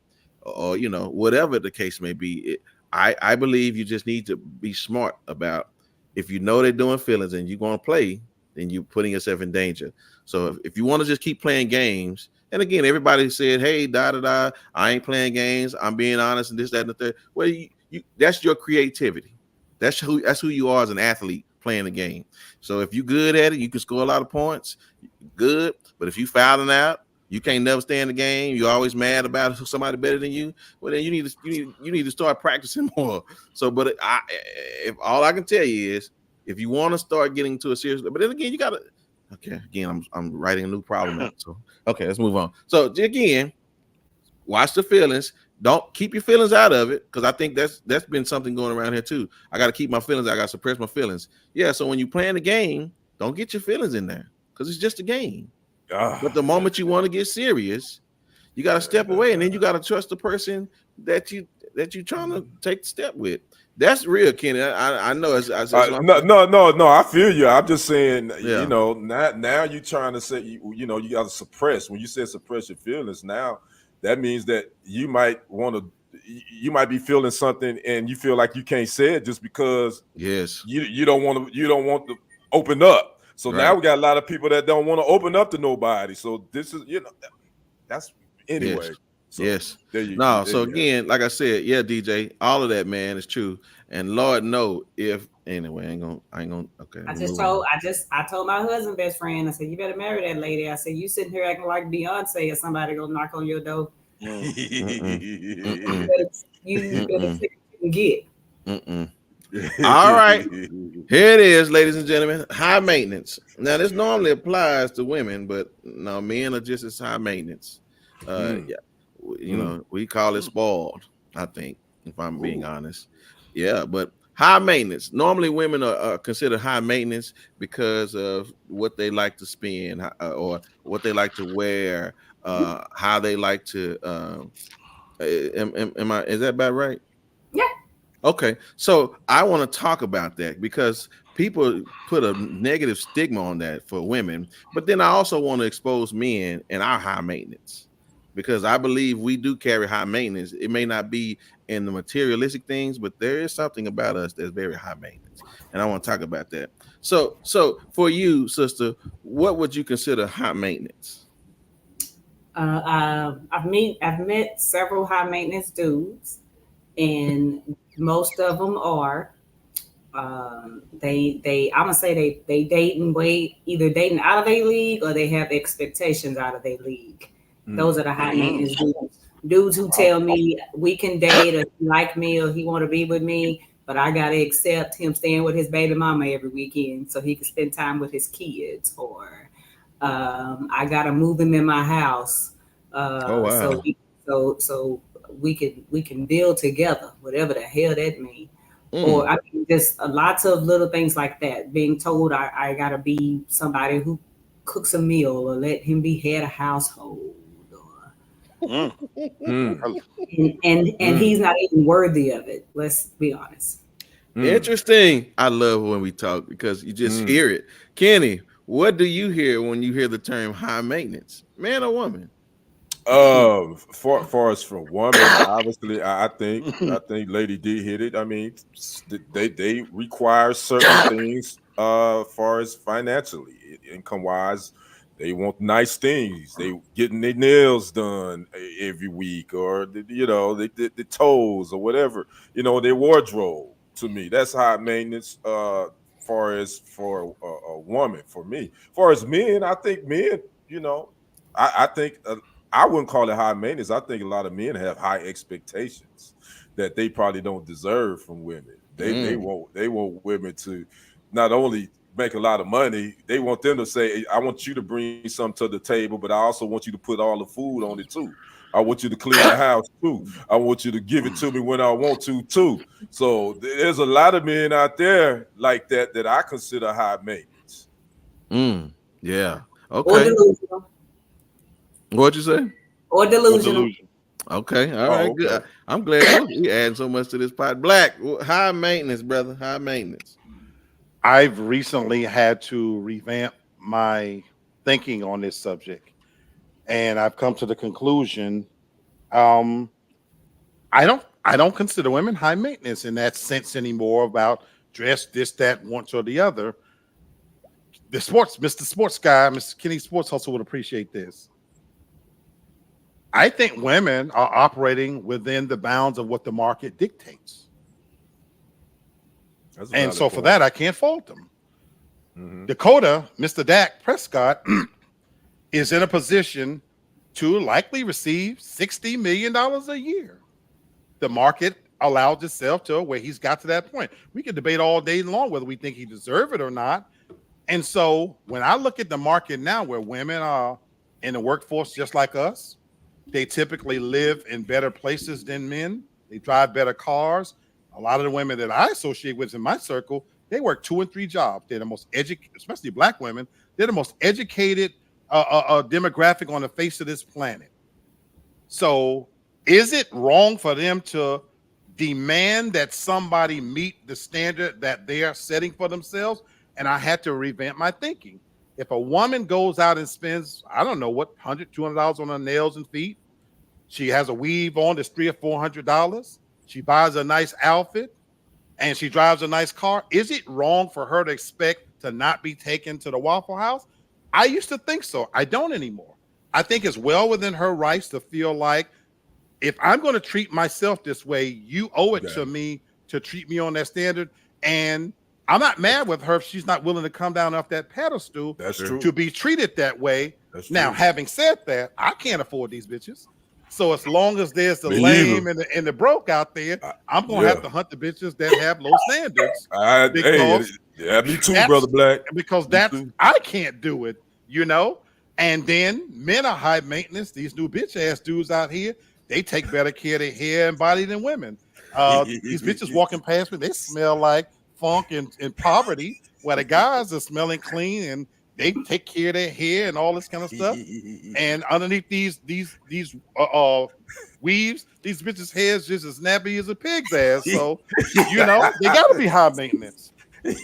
or, whatever the case may be. I believe you just need to be smart about, if you know they're doing feelings and you're going to play, then you're putting yourself in danger. So if you want to just keep playing games, and again, everybody said, hey, I ain't playing games. I'm being honest and this, that, and the third. Well, that's your creativity. That's who you are as an athlete playing the game. So if you're good at it, you can score a lot of points. Good. But if you fouling out, you can't never stay in the game. You're always mad about somebody better than you. Well, then you need to start practicing more. So, but if all I can tell you is, if you want to start getting to a serious, but then again, you gotta. Okay, again, I'm writing a new problem out. So, okay, let's move on. So again, watch the feelings. Don't keep your feelings out of it, because I think that's been something going around here too. I got to keep my feelings. I got to suppress my feelings. Yeah. So when you playing the game, don't get your feelings in there, because it's just a game. But the moment you want to get serious, you got to step away, and then you got to trust the person that you trying to take the step with. That's real, Kenny. I know. No. I feel you. I'm just saying, now you're trying to say, you got to suppress. When you said suppress your feelings, now that means that you might be feeling something and you feel like you can't say it just because you don't want to open up. So now we got a lot of people that don't want to open up to nobody. So this is, that's anyway. Yes. So yes. There you no. There So you again, like I said, DJ, all of that, man, is true. And Lord know if anyway, I ain't gonna. Okay. I told my husband best friend. I said, you better marry that lady. I said, you sitting here acting like Beyonce or somebody gonna knock on your door. You better get. All right, here it is, ladies and gentlemen. High maintenance. Now, this normally applies to women, but no, men are just as high maintenance. We call it spoiled, I think, if I'm being honest. Yeah, but high maintenance. Normally, women are considered high maintenance because of what they like to spend or what they like to wear, how they like to. Is that about right? Yeah. Okay, so I want to talk about that because people put a negative stigma on that for women, but then I also want to expose men and our high maintenance, because I believe we do carry high maintenance. It may not be in the materialistic things, but there is something about us that's very high maintenance, and I want to talk about that. So for you, sister, what would you consider high maintenance? I've met several high maintenance dudes, and most of them are they I'm gonna say they dating either dating out of their league or they have expectations out of their league. Those are the high maintenance dudes who tell me we can date, or he like me, or he want to be with me, but I gotta accept him staying with his baby mama every weekend so he can spend time with his kids, or I gotta move him in my house. Oh wow. So we can build together, whatever the hell that means. Or I mean, just lots of little things like that. Being told I gotta be somebody who cooks a meal, or let him be head of household, or and he's not even worthy of it. Let's be honest. Interesting. I love when we talk because you just hear it. Kenny, what do you hear when you hear the term high maintenance, man or woman? For as for women, obviously, I think Lady D hit it. I mean, they require certain things far as financially, income wise. They want nice things. They getting their nails done every week, or the toes or whatever. Their wardrobe. To me, that's high maintenance. Far as for a woman, for me, far as men, I think men. I think. I wouldn't call it high maintenance. I think a lot of men have high expectations that they probably don't deserve from women. They want women to not only make a lot of money, they want them to say, I want you to bring something to the table, but I also want you to put all the food on it too. I want you to clean the house too. I want you to give it to me when I want to too. So there's a lot of men out there like that I consider high maintenance. Yeah. Okay. What'd you say? Or delusional. Okay. All right. Okay. Good. I'm glad you adding so much to this pot. Black, high maintenance, brother. High maintenance. I've recently had to revamp my thinking on this subject, and I've come to the conclusion I don't consider women high maintenance in that sense anymore about dress, this, that, once or the other. Mr. Sports Guy, Mr. Kenny Sports Hustle would appreciate this. I think women are operating within the bounds of what the market dictates. And so for that, I can't fault them. Dakota, Mr. Dak Prescott, is in a position to likely receive $60 million a year. The market allows itself to where he's got to that point. We could debate all day long whether we think he deserves it or not. And so when I look at the market now where women are in the workforce just like us, they typically live in better places than men. They drive better cars. A lot of the women that I associate with in my circle, they work 2 and 3 jobs. They're the most educated, especially Black women. They're the most educated demographic on the face of this planet. So is it wrong for them to demand that somebody meet the standard that they are setting for themselves? And I had to revamp my thinking. If a woman goes out and spends, I don't know what, $100, $200 on her nails and feet, she has a weave on that's $300 or $400, she buys a nice outfit, and she drives a nice car, is it wrong for her to expect to not be taken to the Waffle House? I used to think so. I don't anymore. I think it's well within her rights to feel like, if I'm going to treat myself this way, you owe it to me to treat me on that standard. And I'm not mad with her if she's not willing to come down off that pedestal. That's true. To be treated that way. That's now, true. Having said that, I can't afford these bitches. So as long as there's the lame and the broke out there, I'm gonna have to hunt the bitches that have low standards. Me too, brother Black. Because I can't do it, And then men are high maintenance. These new bitch ass dudes out here, they take better care of their hair and body than women. These bitches walking past me, they smell like funk and poverty, where the guys are smelling clean and they take care of their hair and all this kind of stuff. And underneath these weaves, these bitches' hair's just as nappy as a pig's ass. So they gotta be high maintenance. Can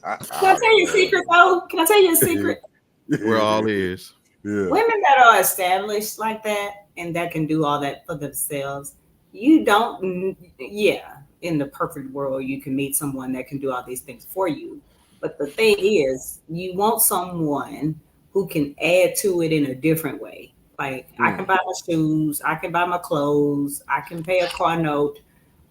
I tell you a secret though? Can I tell you a secret? We're all ears. Yeah. Women that are established like that and that can do all that for themselves, in the perfect world, you can meet someone that can do all these things for you. But the thing is, you want someone who can add to it in a different way. Like, I can buy my shoes, I can buy my clothes, I can pay a car note.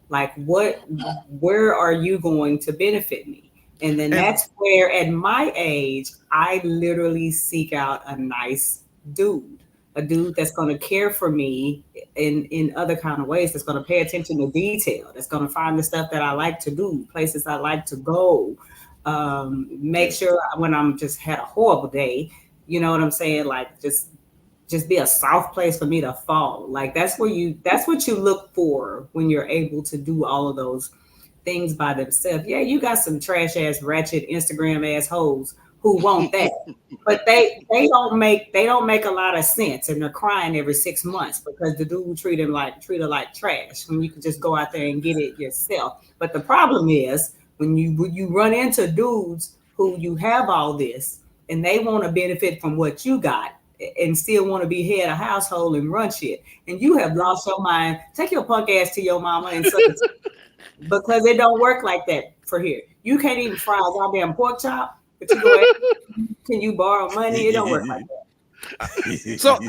Like, where are you going to benefit me? And then that's where, at my age, I literally seek out a nice dude. A dude that's going to care for me in other kind of ways, that's going to pay attention to detail, that's going to find the stuff that I like to do, places I like to go, make sure when I'm just had a horrible day, you know what I'm saying? Like, just just be a soft place for me to fall. Like that's what you look for when you're able to do all of those things by themselves. Yeah, you got some trash ass, ratchet Instagram assholes who want that, but they don't make a lot of sense, and they're crying every 6 months because the dude treat her like trash when you can just go out there and get it yourself. But the problem is when you run into dudes who you have all this and they want to benefit from what you got and still want to be head of household and run shit, and you have lost your mind. Take your punk ass to your mama and because it don't work like that for here. You can't even fry a goddamn pork chop, but you go ahead, can you borrow money? It don't work like that. So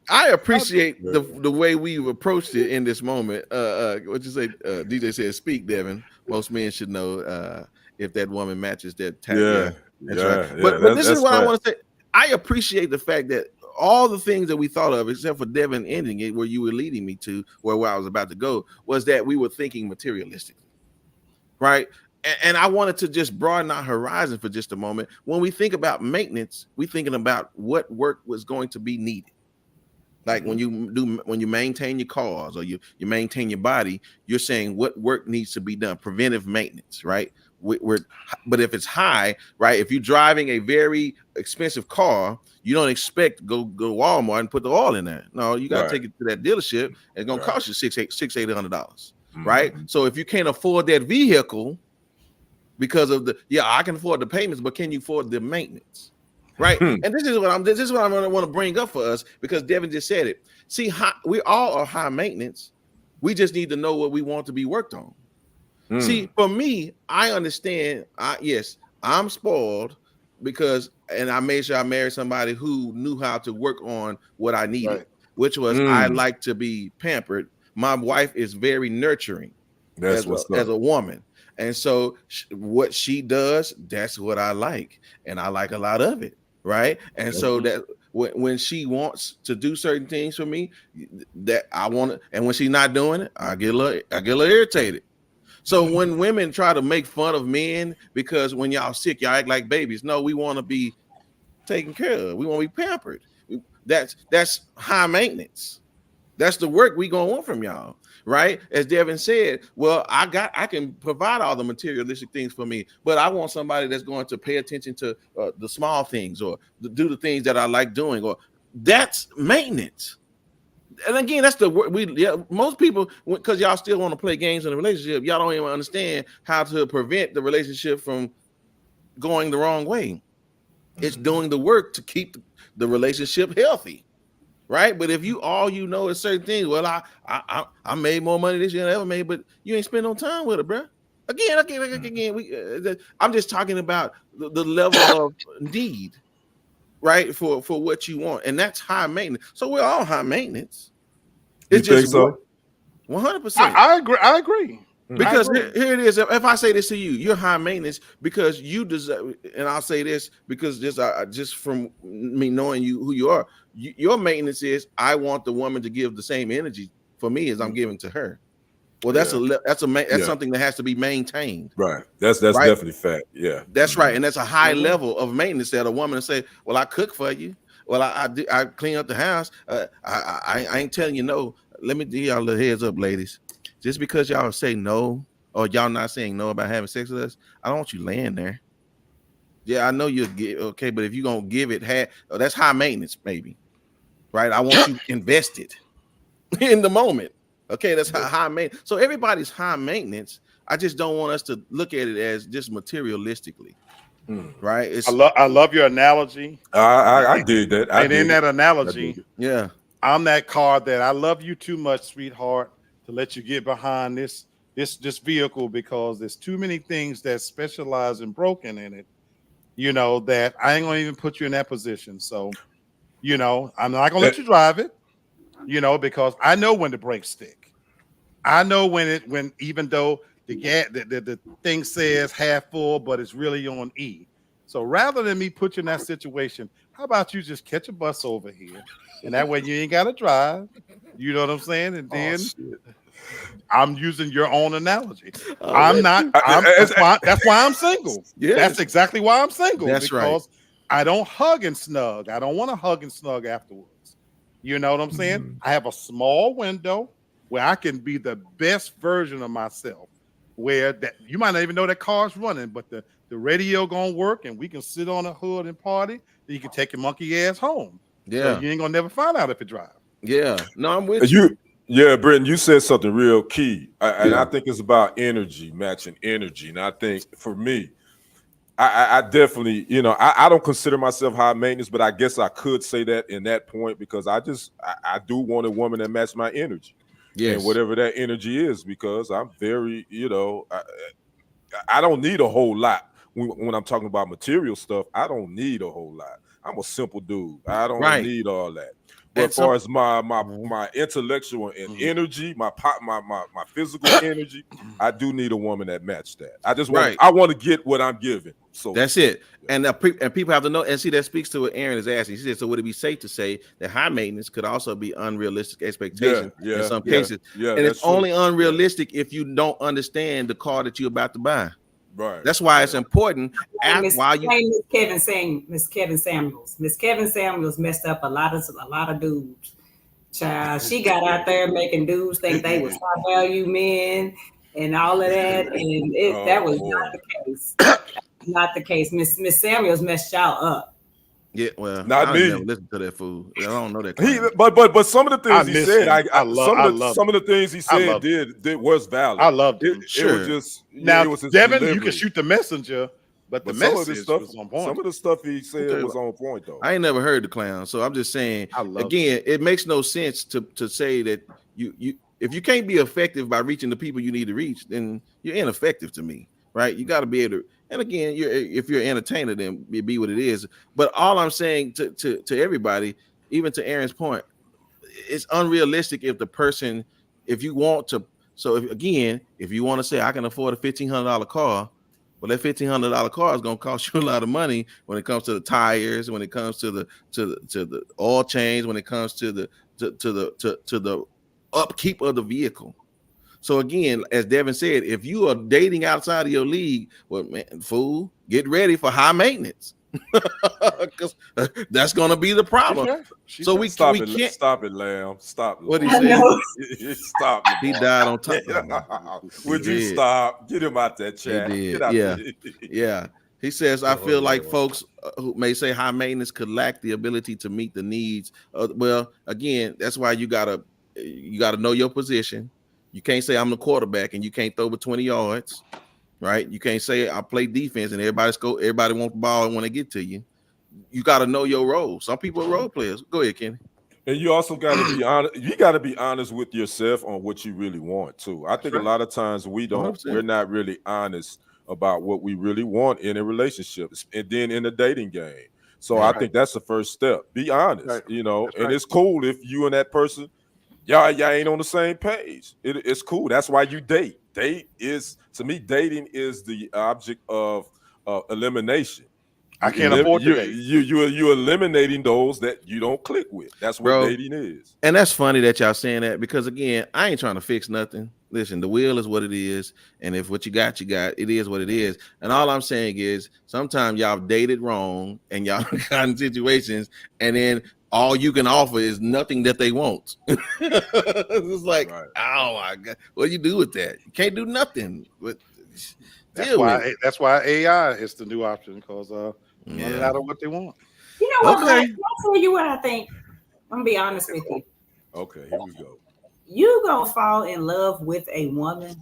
I appreciate the way we've approached it in this moment. What you say? DJ said, "Speak, Devin." Most men should know if that woman matches that tag. Yeah, that's right. But this is what I want to say. I appreciate the fact that all the things that we thought of, except for Devin ending it, where you were leading me to, where I was about to go, was that we were thinking materialistically, right? And I wanted to just broaden our horizon for just a moment. When we think about maintenance, we're thinking about what work was going to be needed. Like when you maintain your cars or you maintain your body, you're saying what work needs to be done, preventive maintenance, right? But if it's high, right? If you're driving a very expensive car, you don't expect to go to Walmart and put the oil in there. No, you got to take it to that dealership. It's gonna cost you $600-$800, right? So if you can't afford that vehicle because of I can afford the payments, but can you afford the maintenance, right? And this is what I'm gonna want to bring up for us because Devin just said it. See, we all are high maintenance. We just need to know what we want to be worked on. See, for me, I understand. Yes, I'm spoiled because I made sure I married somebody who knew how to work on what I needed, which was I like to be pampered. My wife is very nurturing as a woman. And so what she does, that's what I like. And I like a lot of it, right? And so that when she wants to do certain things for me that I want to, and when she's not doing it, I get a little irritated. So when women try to make fun of men because when y'all sick, y'all act like babies. No, we want to be taken care of. We want to be pampered. That's high maintenance. That's the work we gonna want from y'all, right? As Devin said, well, I can provide all the materialistic things for me, but I want somebody that's going to pay attention to the small things or do the things that I like doing, or that's maintenance. And again, that's the word most people, because y'all still want to play games in a relationship, y'all don't even understand how to prevent the relationship from going the wrong way. It's doing the work to keep the relationship healthy, right? But if all you know is certain things, well, I made more money this year than I ever made, but you ain't spend no time with it, bro. Again, I'm just talking about the level of need, right? For what you want, and that's high maintenance. So we're all high maintenance. It's you just think so? 100%. I agree. Because here it is. If I say this to you, you're high maintenance because you deserve. And I'll say this because just from me knowing you, who you are, your maintenance is I want the woman to give the same energy for me as I'm giving to her. Well, that's something that has to be maintained. Right. That's right? Definitely fact. Yeah. That's right. And that's a high level of maintenance that a woman will say, well, I cook for you. Well, I clean up the house. I ain't telling you no. Let me give y'all a little heads up, ladies. Just because y'all say no or y'all not saying no about having sex with us, I don't want you laying there. Yeah, I know you'll get okay, but if you're gonna give it that's high maintenance, maybe. Right? I want you invested in the moment. Okay, that's high maintenance. So everybody's high maintenance. I just don't want us to look at it as just materialistically. Right? I love your analogy. I did that. In that analogy, yeah, I'm that car that I love you too much, sweetheart, to let you get behind this vehicle because there's too many things that specialize and broken in it. That I ain't gonna even put you in that position. So, I'm not gonna let you drive it. Because I know when the brakes stick. I know when even though the thing says half full, but it's really on E. So rather than me put you in that situation, how about you just catch a bus over here, and that way you ain't got to drive. You know what I'm saying? And then I'm using your own analogy. I'm not. That's why I'm single. Yeah, that's exactly why I'm single. That's because I don't hug and snug. I don't want to hug and snug afterwards. You know what I'm saying? I have a small window where I can be the best version of myself. Where that you might not even know that car's running, but the radio gonna work, and we can sit on the hood and party. Then you can take your monkey ass home. Yeah, so you ain't gonna never find out if it drives. Yeah, no, I'm with you. Yeah, Brenton, you said something real key, and I think it's about energy, matching energy. And I think for me, I definitely, you know, I don't consider myself high maintenance, but I guess I could say that in that point because I do want a woman that matches my energy. Yes. And whatever that energy is, because I'm very, you know, I don't need a whole lot when I'm talking about material stuff. I don't need a whole lot. I'm a simple dude. I don't need all that. But as far as my intellectual and energy, my physical energy, I do need a woman that matches that. I just want I want to get what I'm giving. So that's it. And people have to know. And see, that speaks to what Aaron is asking. She said, "So would it be safe to say that high maintenance could also be unrealistic expectations in some cases? And it's only unrealistic if you don't understand the car that you're about to buy. Right. That's why it's important. Miss Kevin Samuels. Miss Kevin Samuels messed up a lot of dudes. Child, she got out there making dudes think they was high value men and all of that, and that was not the case. Not the case. Miss Samuels messed y'all up. Yeah, well, not me. Never listen to that fool. I don't know that. But some of the things he said, some of the things he said did was valid. I loved it. It was just now, Devin, you can shoot the messenger, but the message was on point. Some of the stuff he said was on point, though. I ain't never heard the clown, so I'm just saying. Again, it makes no sense to say that you if you can't be effective by reaching the people you need to reach, then you're ineffective to me, right? You got to be able to. And again, if you're an entertainer, then it be what it is. But all I'm saying to everybody, even to Aaron's point, it's unrealistic if you want to. So if you want to say I can afford a $1,500 car, well, that $1,500 car is going to cost you a lot of money when it comes to the tires, when it comes to the oil change, when it comes to the upkeep of the vehicle. So again, as Devin said, if you are dating outside of your league, well, man, fool, get ready for high maintenance, because that's going to be the problem. So we can't stop it, Lamb. Stop. What did he say? Stop. He died on top. Would you stop? Get him out that chat. He did. Yeah. He says, I feel like folks who may say high maintenance could lack the ability to meet the needs. Well, again, that's why you gotta know your position. You can't say I'm the quarterback and you can't throw for 20 yards, right? You can't say I play defense and everybody wants the ball when they get to you. You got to know your role. Some people are role players. Go ahead, Kenny. And you also got to be honest. You got to be honest with yourself on what you really want too. I think a lot of times we're not really honest about what we really want in a relationship and then in a dating game. So I think that's the first step. Be honest, you know, and it's cool if you and that person, y'all ain't on the same page. It's cool. That's why you date. Dating is the object of elimination. I can't afford to date. You're eliminating those that you don't click with. That's what dating is. And that's funny that y'all saying that because again, I ain't trying to fix nothing. Listen, the wheel is what it is, and if what you got, it is what it is. And all I'm saying is sometimes y'all dated wrong and y'all got in situations, and then all you can offer is nothing that they want. It's like, oh my God, what do you do with that? You can't do nothing. But that's why AI is the new option because running out of what they want. You know what? I'll tell you what I think. I'm gonna be honest with you. Okay, here we go. You gonna fall in love with a woman,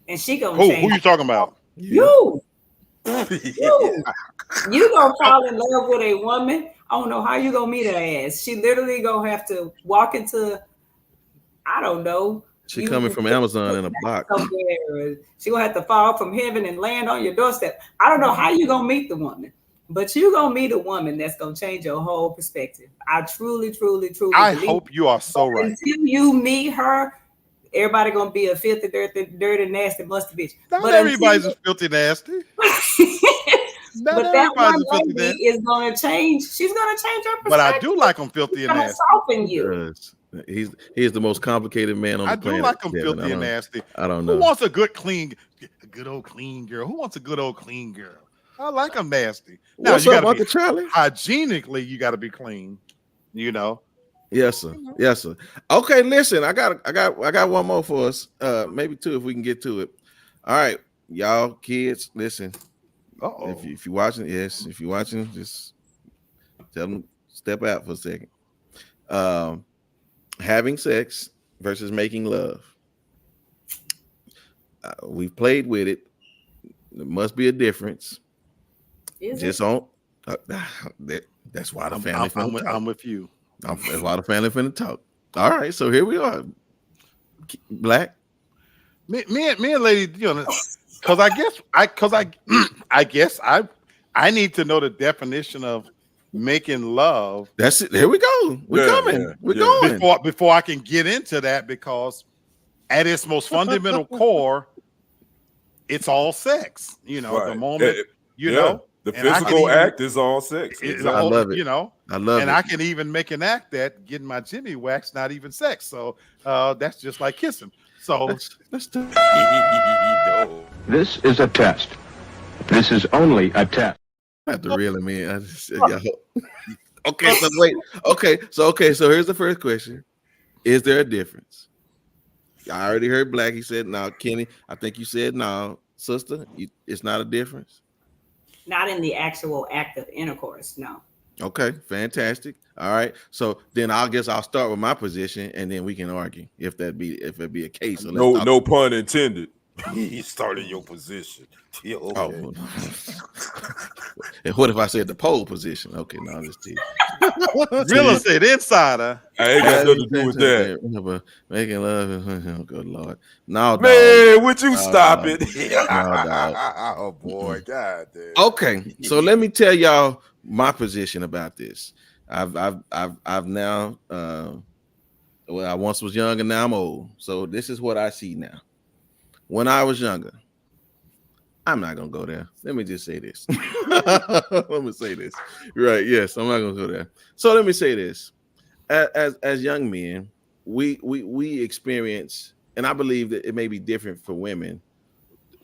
and she gonna change. Who you talking about? You. You gonna fall in love with a woman. I don't know how you gonna meet her ass. She literally gonna have to walk into, I don't know. She coming from Amazon in a box. She gonna have to fall from heaven and land on your doorstep. I don't know how you gonna meet the woman, but you gonna meet a woman that's gonna change your whole perspective. I truly I hope you are so right. Until you meet her, everybody gonna be a filthy, dirty, nasty, musty bitch. Not everybody's a filthy, nasty. But that one lady is going to change. She's going to change her perspective. But I do like him filthy and nasty. Soften you. He is the most complicated man on the planet. I do like him filthy and nasty. I don't know. Who wants a good old clean girl? Who wants a good old clean girl? I like them nasty. Now What's you up, got to Uncle be Charlie? hygienically. You got to be clean. You know. Yes, sir. Yes, sir. Okay, listen. I got one more for us. Maybe two if we can get to it. All right, y'all, kids, listen. If you're watching, if you're watching, just tell them step out for a second. Having sex versus making love. We've played with it. There must be a difference. That's why the family. I'm with you. That's why the family finna talk. All right, so here we are. Black. Me and lady, you know, because I guess I need to know the definition of making love. That's it. Here we go. We're coming. We're going before I can get into that, because at its most fundamental core, it's all sex. You know, the moment you know. The physical act is all sex. I love it. You know, I love it. And I can even make an act that getting my Jimmy waxed, not even sex. So that's just like kissing. So let's do This is a test. This is only a test. I have to reel him in. Okay, so wait. Okay, so here's the first question. Is there a difference? I already heard Black. He said no. Kenny, I think you said no. Sister, it's not a difference. Not in the actual act of intercourse, no. Okay, fantastic. All right, so then I guess I'll start with my position, and then we can argue if it be a case. So no pun intended. He started your position. Yeah, okay. Oh, and what if I said the pole position? Okay, no, I'm just teasing. Real estate insider. I ain't got nothing to do with that. Making love. Oh, good Lord. No, man, dog. would you stop it? Oh boy, God damn. Okay, so let me tell y'all my position about this. I've now well, I once was young and now I'm old. So this is what I see now. When I was younger, I'm not gonna go there. Let me just say this. Let me say this. Right? Yes, I'm not gonna go there. So let me say this: as young men, we experience, and I believe that it may be different for women.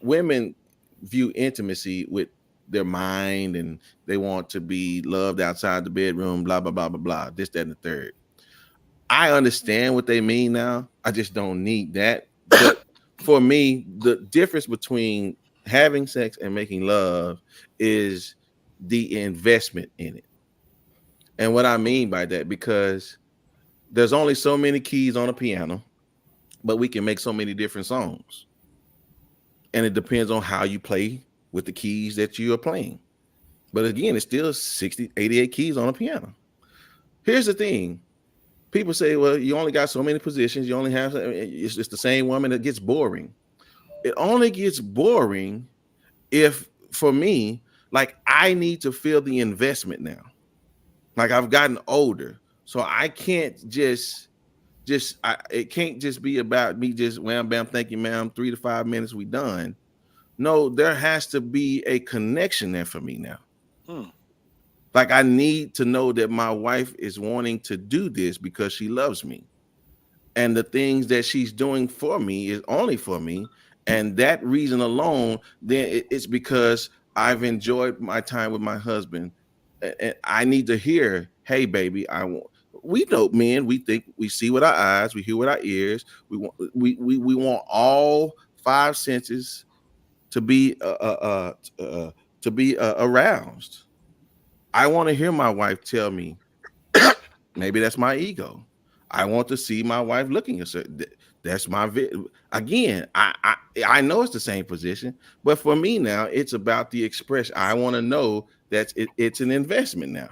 Women view intimacy with their mind, and they want to be loved outside the bedroom. Blah blah blah blah blah. This, that, and the third. I understand what they mean now. I just don't need that. But for me, the difference between having sex and making love is the investment in it. And what I mean by that, because there's only so many keys on a piano, but we can make so many different songs. And it depends on how you play with the keys that you are playing. But again, it's still 60, 88 keys on a piano. Here's the thing. People say, well, you only got so many positions. You only have, it's just the same woman. That gets boring. It only gets boring if, for me, like I need to feel the investment now. Like I've gotten older. So I can't it can't just be about me just wham, bam, thank you, ma'am, 3 to 5 minutes, we done. No, there has to be a connection there for me now. Like I need to know that my wife is wanting to do this because she loves me. And the things that she's doing for me is only for me. And that reason alone, then it's because I've enjoyed my time with my husband. And I need to hear, hey, baby, we know men, we think we see with our eyes, we hear with our ears. We want all 5 senses to be aroused. I want to hear my wife tell me, maybe that's my ego. I want to see my wife looking at certain. That's my again. I know it's the same position, but for me now, it's about the expression. I want to know that it's an investment now.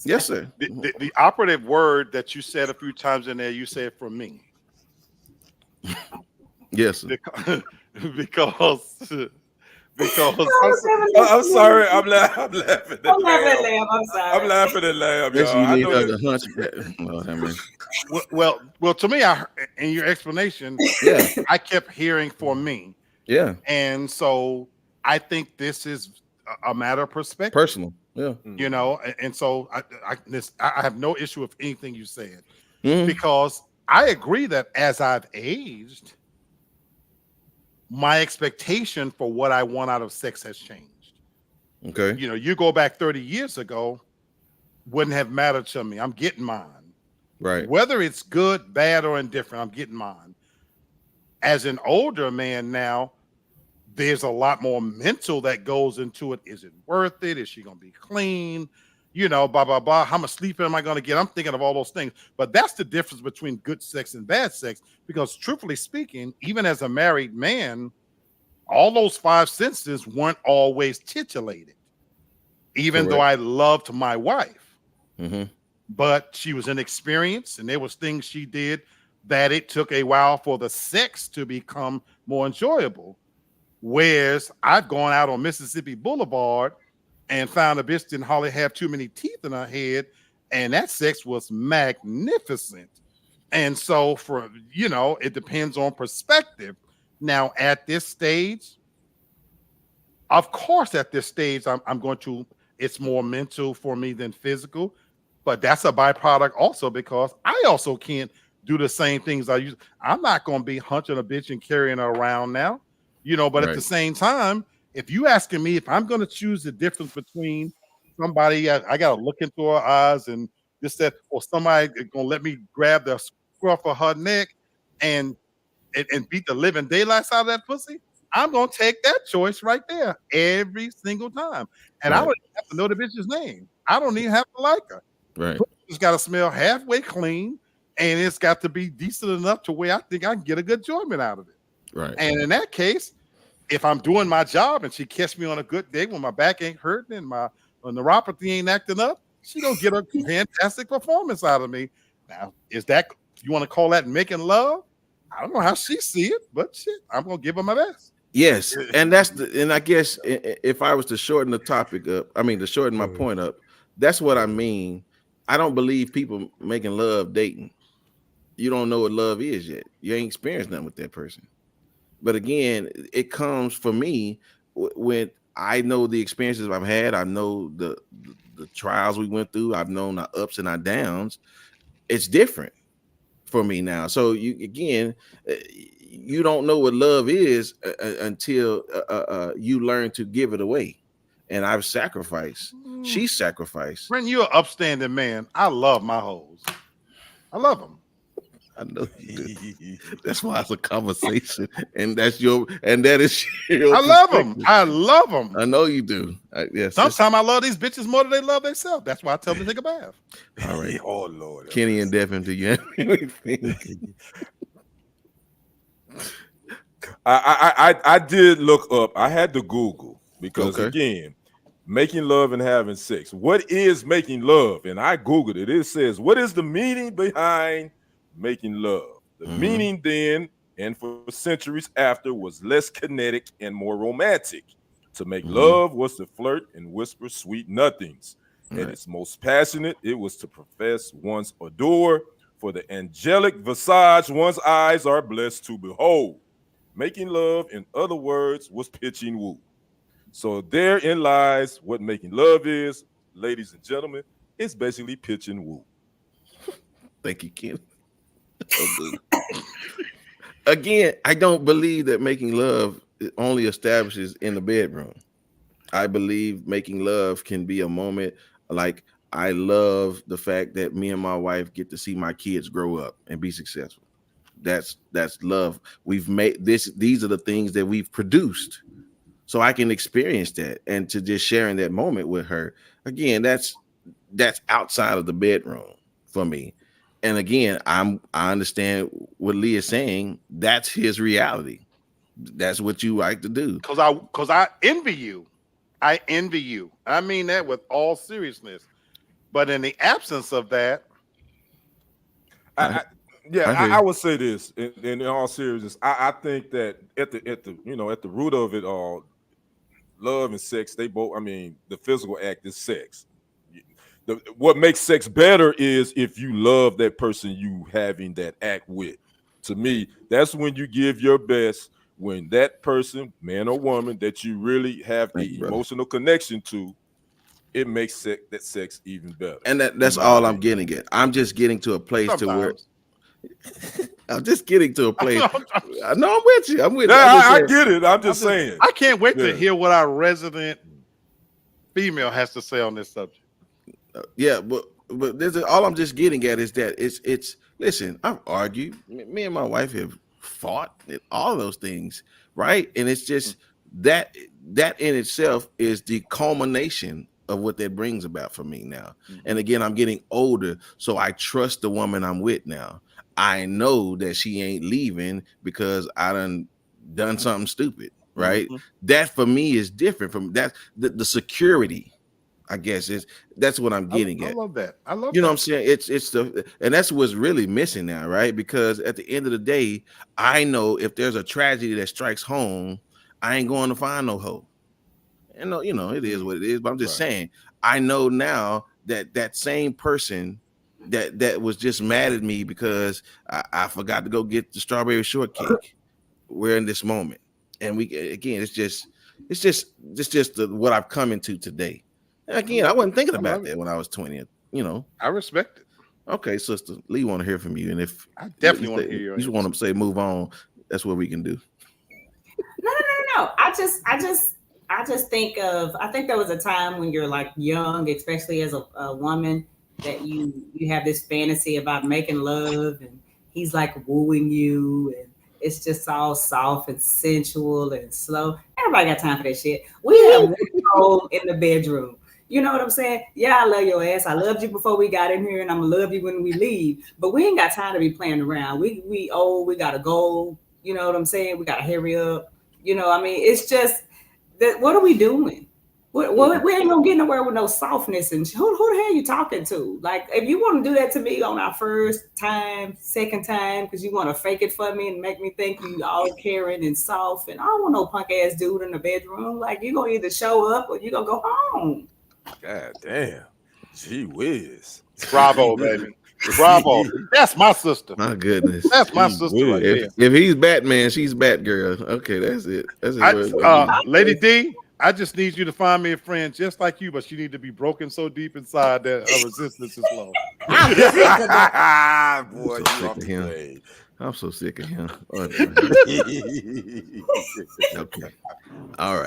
Yes, sir. The operative word that you said a few times in there, you said for me. Yes, sir. Because I'm sorry. I'm laughing at Lamb. I'm sorry. I'm laughing at Lamb, y'all. Well, to me, in your explanation, I kept hearing for me. Yeah. And so I think this is a matter of perspective. Personal. Yeah. You know, and so I have no issue with anything you said, because I agree that as I've aged, my expectation for what I want out of sex has changed. Okay. You know, you go back 30 years ago, wouldn't have mattered to me. I'm getting mine. Right. Whether it's good, bad, or indifferent, I'm getting mine. As an older man now, there's a lot more mental that goes into it. Is it worth it? Is she going to be clean? You know, blah, blah, blah. How much sleep am I going to get? I'm thinking of all those things. But that's the difference between good sex and bad sex. Because truthfully speaking, even as a married man, all those 5 senses weren't always titillated. Even though I loved my wife. Mm-hmm. But she was inexperienced, and there was things she did that it took a while for the sex to become more enjoyable. Whereas I've gone out on Mississippi Boulevard and found a bitch didn't hardly have too many teeth in her head, and that sex was magnificent. And so for, you know, it depends on perspective. Now at this stage, of course, at this stage, I'm going to, it's more mental for me than physical, but that's a byproduct also because I also can't do the same things I used. I'm not going to be hunting a bitch and carrying her around now, you know, but at the same time, if you asking me if I'm going to choose the difference between somebody, I got to look into her eyes and this, that, or somebody going to let me grab the scruff of her neck and beat the living daylights out of that pussy, I'm going to take that choice right there every single time. And I don't even have to know the bitch's name. I don't even have to like her. Right. It's got to smell halfway clean, and it's got to be decent enough to where I think I can get a good enjoyment out of it. Right. And in that case, if I'm doing my job and she catch me on a good day when my back ain't hurting and my neuropathy ain't acting up, she gonna get a fantastic performance out of me. Now, is that, you want to call that making love? I don't know how she see it, but shit, I'm gonna give her my best. Yes, and and I guess if I was to shorten the topic up, to shorten my point up, that's what I mean. I don't believe people making love dating. You don't know what love is yet. You ain't experienced nothing with that person. But again, it comes for me when I know the experiences I've had. I know the trials we went through. I've known our ups and our downs. It's different for me now. So you don't know what love is until you learn to give it away. And I've sacrificed. She sacrificed. Brent, you're an upstanding man. I love my hoes. I love them. I know you do. That's why it's a conversation, and that is your. I love them. I love them. I know you do. Yes. Sometimes I love these bitches more than they love themselves. That's why I tell them to take a bath. All right. Oh Lord. Kenny and Devin, do you have anything? I did look up. I had to Google because again, making love and having sex. What is making love? And I Googled it. It says, what is the meaning behind making love? The meaning then and for centuries after was less kinetic and more romantic. To make love was to flirt and whisper sweet nothings. At its most passionate, it was to profess one's adore for the angelic visage one's eyes are blessed to behold. Making love, in other words, was pitching woo. So therein lies what making love is, ladies and gentlemen. It's basically pitching woo. Thank you, Ken. Again, I don't believe that making love only establishes in the bedroom. I believe making love can be a moment like I love the fact that me and my wife get to see my kids grow up and be successful. That's love. We've made this. These are the things that we've produced, so I can experience that and to just sharing that moment with her. Again, that's outside of the bedroom for me. And again, I understand what Lee is saying. That's his reality. That's what you like to do. Because I envy you. I envy you. I mean that with all seriousness. But in the absence of that, I would say this in all seriousness. I think that at the root of it all, love and sex, they both. I mean, the physical act is sex. What makes sex better is if you love that person you having that act with. To me, that's when you give your best. When that person, man or woman, that you really have the emotional connection to, it makes that sex even better. And that's all I'm getting at. I'm just getting to a place to where I'm just getting to a place. No, I'm with you. I'm with you. I get it. I'm just saying. I can't wait to hear what our resident female has to say on this subject. Yeah, but this is all I'm just getting at is that it's listen, I've argued. Me and my wife have fought and all those things, right? And it's just that in itself is the culmination of what that brings about for me now. And again, I'm getting older, so I trust the woman I'm with now. I know that she ain't leaving because I done something stupid, right? That for me is different from that. The security, I guess, that's what I'm getting at. I love that. I love you know what I'm saying? It's and that's what's really missing now, right? Because at the end of the day, I know if there's a tragedy that strikes home, I ain't going to find no hope. And you know, it is what it is. But I'm just saying, I know now that same person that was just mad at me because I forgot to go get the strawberry shortcake. We're in this moment, and it's just what I've come into today. And again, I wasn't thinking about that when I was 20. You know, I respect it. Okay, Sister Lee, want to hear from you, and if I definitely want to hear you just want to say move on, that's what we can do. No. I just think there was a time when you're like young, especially as a woman, that you have this fantasy about making love and he's like wooing you and it's just all soft and sensual and slow. Everybody got time for that shit. We have one role in the bedroom. You know what I'm saying? Yeah, I love your ass. I loved you before we got in here and I'm gonna love you when we leave. But we ain't got time to be playing around. We old, we gotta go. You know what I'm saying? We gotta hurry up. You know, I mean, it's just that what are we doing? We ain't gonna get nowhere with no softness. And who the hell are you talking to? Like, if you want to do that to me on our first time, second time, because you want to fake it for me and make me think you all caring and soft, and I don't want no punk ass dude in the bedroom. Like, you gonna either show up or you gonna go home. God damn. Gee whiz. Bravo, baby. Bravo. That's my sister. My goodness. That's my sister right there. If he's Batman, she's Batgirl. Okay, that's it. That's it. Lady D, I just need you to find me a friend just like you, but she need to be broken so deep inside that her resistance is low. Boy, you off the way. I'm so sick of him. Okay. All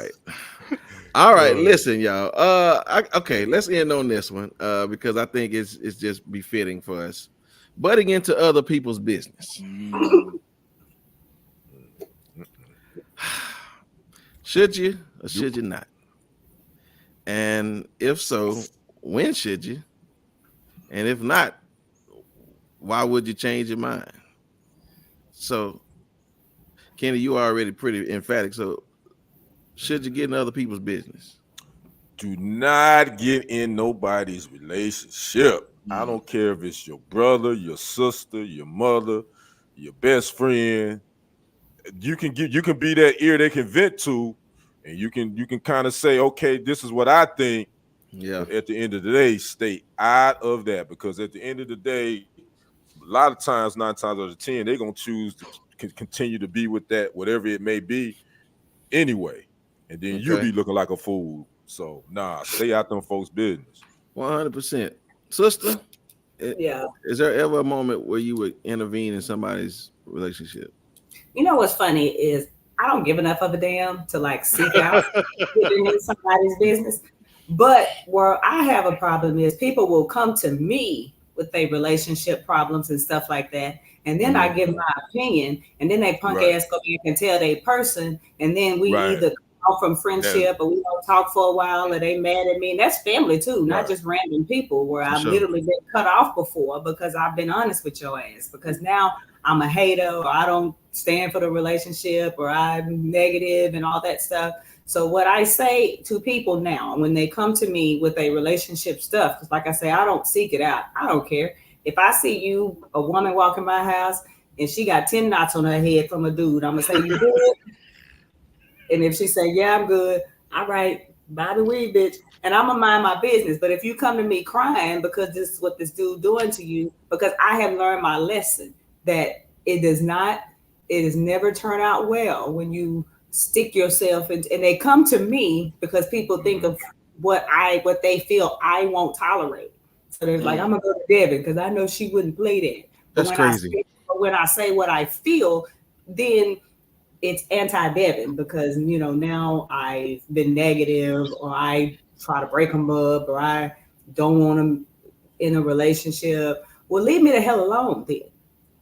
right. Listen, y'all. Okay, let's end on this one because I think it's just befitting for us. Butting into other people's business. Should you or should you not? And if so, when should you? And if not, why would you change your mind? So, Kenny, you are already pretty emphatic. So, should you get in other people's business? Do not get in nobody's relationship. I don't care if it's your brother, your sister, your mother, your best friend. You can be that ear they can vent to, and you can kind of say, okay, this is what I think. Yeah. But at the end of the day, stay out of that, because at the end of the day, a lot of times, 9 times out of 10, they're gonna choose to continue to be with that, whatever it may be, anyway. And then you'll be looking like a fool. So stay out them folks' business. 100%. Sister, is there ever a moment where you would intervene in somebody's relationship? You know what's funny is I don't give enough of a damn to like seek out getting in somebody's business. But where I have a problem is people will come to me with their relationship problems and stuff like that. And then I give my opinion, and then they punk ass go back and tell their person, and then we either come from friendship or we don't talk for a while, or they mad at me. And that's family too, not just random people where I've literally been cut off before because I've been honest with your ass. Because now I'm a hater, or I don't stand for the relationship, or I'm negative and all that stuff. So what I say to people now, when they come to me with a relationship stuff, because like I say, I don't seek it out. I don't care. If I see you, a woman walk in my house and she got 10 knots on her head from a dude, I'm going to say, you good? And if she say, yeah, I'm good. All right, buy the weed, bitch. And I'm going to mind my business. But if you come to me crying because this is what this dude doing to you, because I have learned my lesson that it does never turn out well when you stick yourself in, and they come to me because people think of what they feel I won't tolerate. So they're like, I'm gonna go to Devin because I know she wouldn't play that. That's crazy. When I say what I feel, then it's anti-Devin because now I've been negative, or I try to break them up, or I don't want them in a relationship. Well, leave me the hell alone then.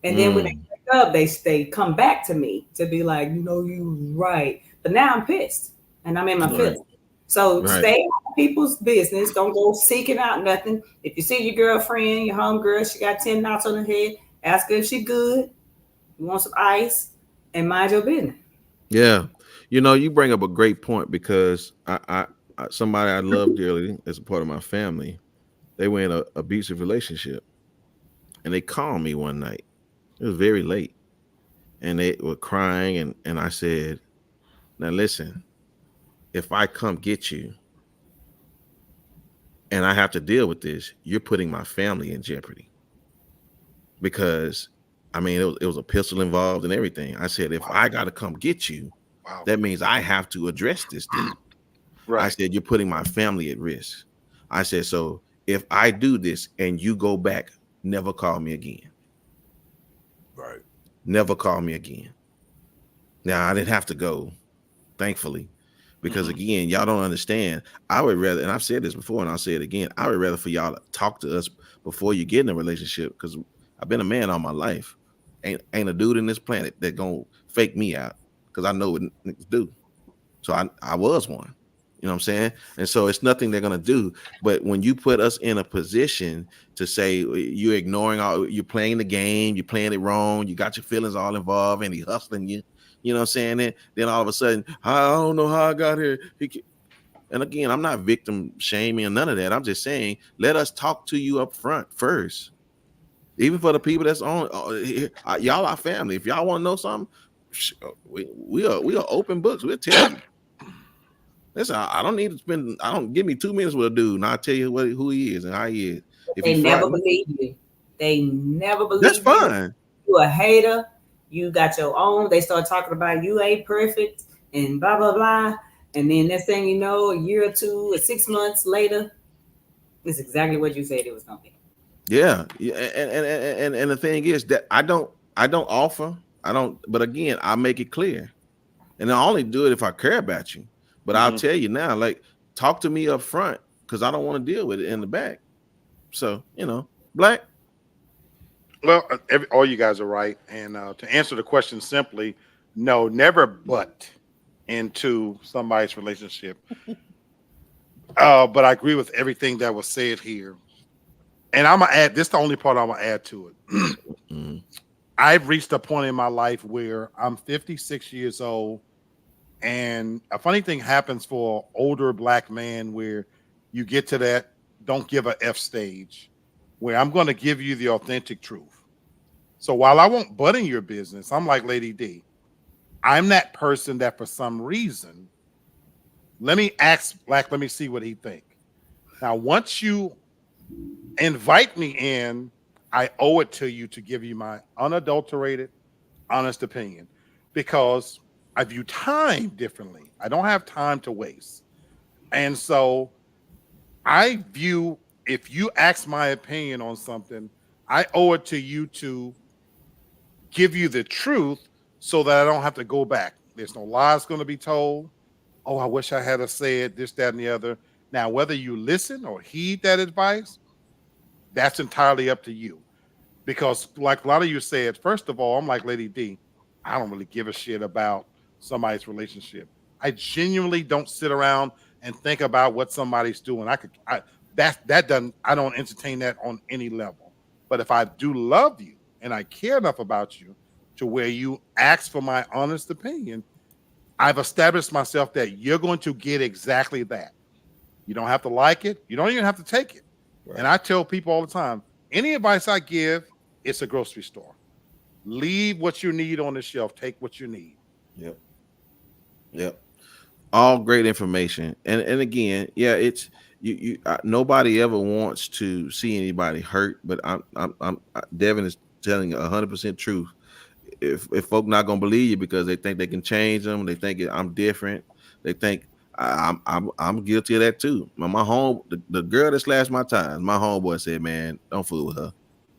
And then when they break up, they come back to me to be like, you know, you right. But now I'm pissed and I'm in my feelings. So stay out of people's business. Don't go seeking out nothing. If you see your girlfriend, your homegirl, she got 10 knots on her head, ask her if she good. You want some ice, and mind your business. Yeah. You know, you bring up a great point, because I somebody I love dearly as a part of my family, they were in an abusive relationship, and they called me one night. It was very late, and they were crying, and I said, now listen, if I come get you and I have to deal with this, you're putting my family in jeopardy. Because I mean, it was a pistol involved and everything. I said, if I got to come get you, that means I have to address this thing. I said, you're putting my family at risk. I said, so if I do this and you go back, never call me again. Right. Never call me again. Now, I didn't have to go, thankfully, because again, y'all don't understand. I would rather, and I've said this before and I'll say it again, I would rather for y'all to talk to us before you get in a relationship, because I've been a man all my life. Ain't a dude in this planet that gonna fake me out, because I know what niggas do. So I was one. You know what I'm saying? And so it's nothing they're gonna do. But when you put us in a position to say you're ignoring you're playing the game, you're playing it wrong, you got your feelings all involved, and he hustling you, you know what I'm saying? Then all of a sudden, I don't know how I got here. And again, I'm not victim shaming or none of that. I'm just saying, let us talk to you up front first. Even for the people that's on, y'all our family. If y'all want to know something, we are open books. We'll tell you. Listen, I don't need to spend. I don't give me 2 minutes with a dude, and I'll tell you who he is and how he is. If they never believe you. They never believe. That's fine. You a hater. You got your own. They start talking about you ain't perfect and blah blah blah. And then next thing you know, a year or 2 or 6 months later, it's exactly what you said it was gonna be. Yeah, and the thing is that I don't offer. But again, I make it clear, and I only do it if I care about you. But I'll tell you now, like, talk to me up front, because I don't want to deal with it in the back. So, you know, Black. Well, all you guys are right. And to answer the question simply, no, never butt into somebody's relationship. But I agree with everything that was said here. And I'm going to add, this is the only part I'm going to add to it. I've reached a point in my life where I'm 56 years old, and a funny thing happens for an older Black man where you get to that don't give a F stage, where I'm going to give you the authentic truth. So while I won't butt in your business, I'm like Lady D. I'm that person that for some reason, let me ask Black, let me see what he think. Now, once you invite me in, I owe it to you to give you my unadulterated, honest opinion, because I view time differently. I don't have time to waste. And so I view, if you ask my opinion on something, I owe it to you to give you the truth so that I don't have to go back. There's no lies going to be told. Oh, I wish I had said this, that, and the other. Now, whether you listen or heed that advice, that's entirely up to you. Because like a lot of you said, first of all, I'm like Lady D, I don't really give a shit about somebody's relationship. I genuinely don't sit around and think about what somebody's doing. I don't entertain that on any level. But if I do love you and I care enough about you to where you ask for my honest opinion, I've established myself that you're going to get exactly that. You don't have to like it. You don't even have to take it. Right. And I tell people all the time, any advice I give, it's a grocery store. Leave what you need on the shelf. Take what you need. Yep. All great information. And again, yeah, it's nobody ever wants to see anybody hurt, but Devin is telling 100% truth. If folk not gonna believe you because they think they can change them, they think I'm different, they think I'm guilty of that too. The girl that slashed my tires, my homeboy said, "Man, don't fool with her."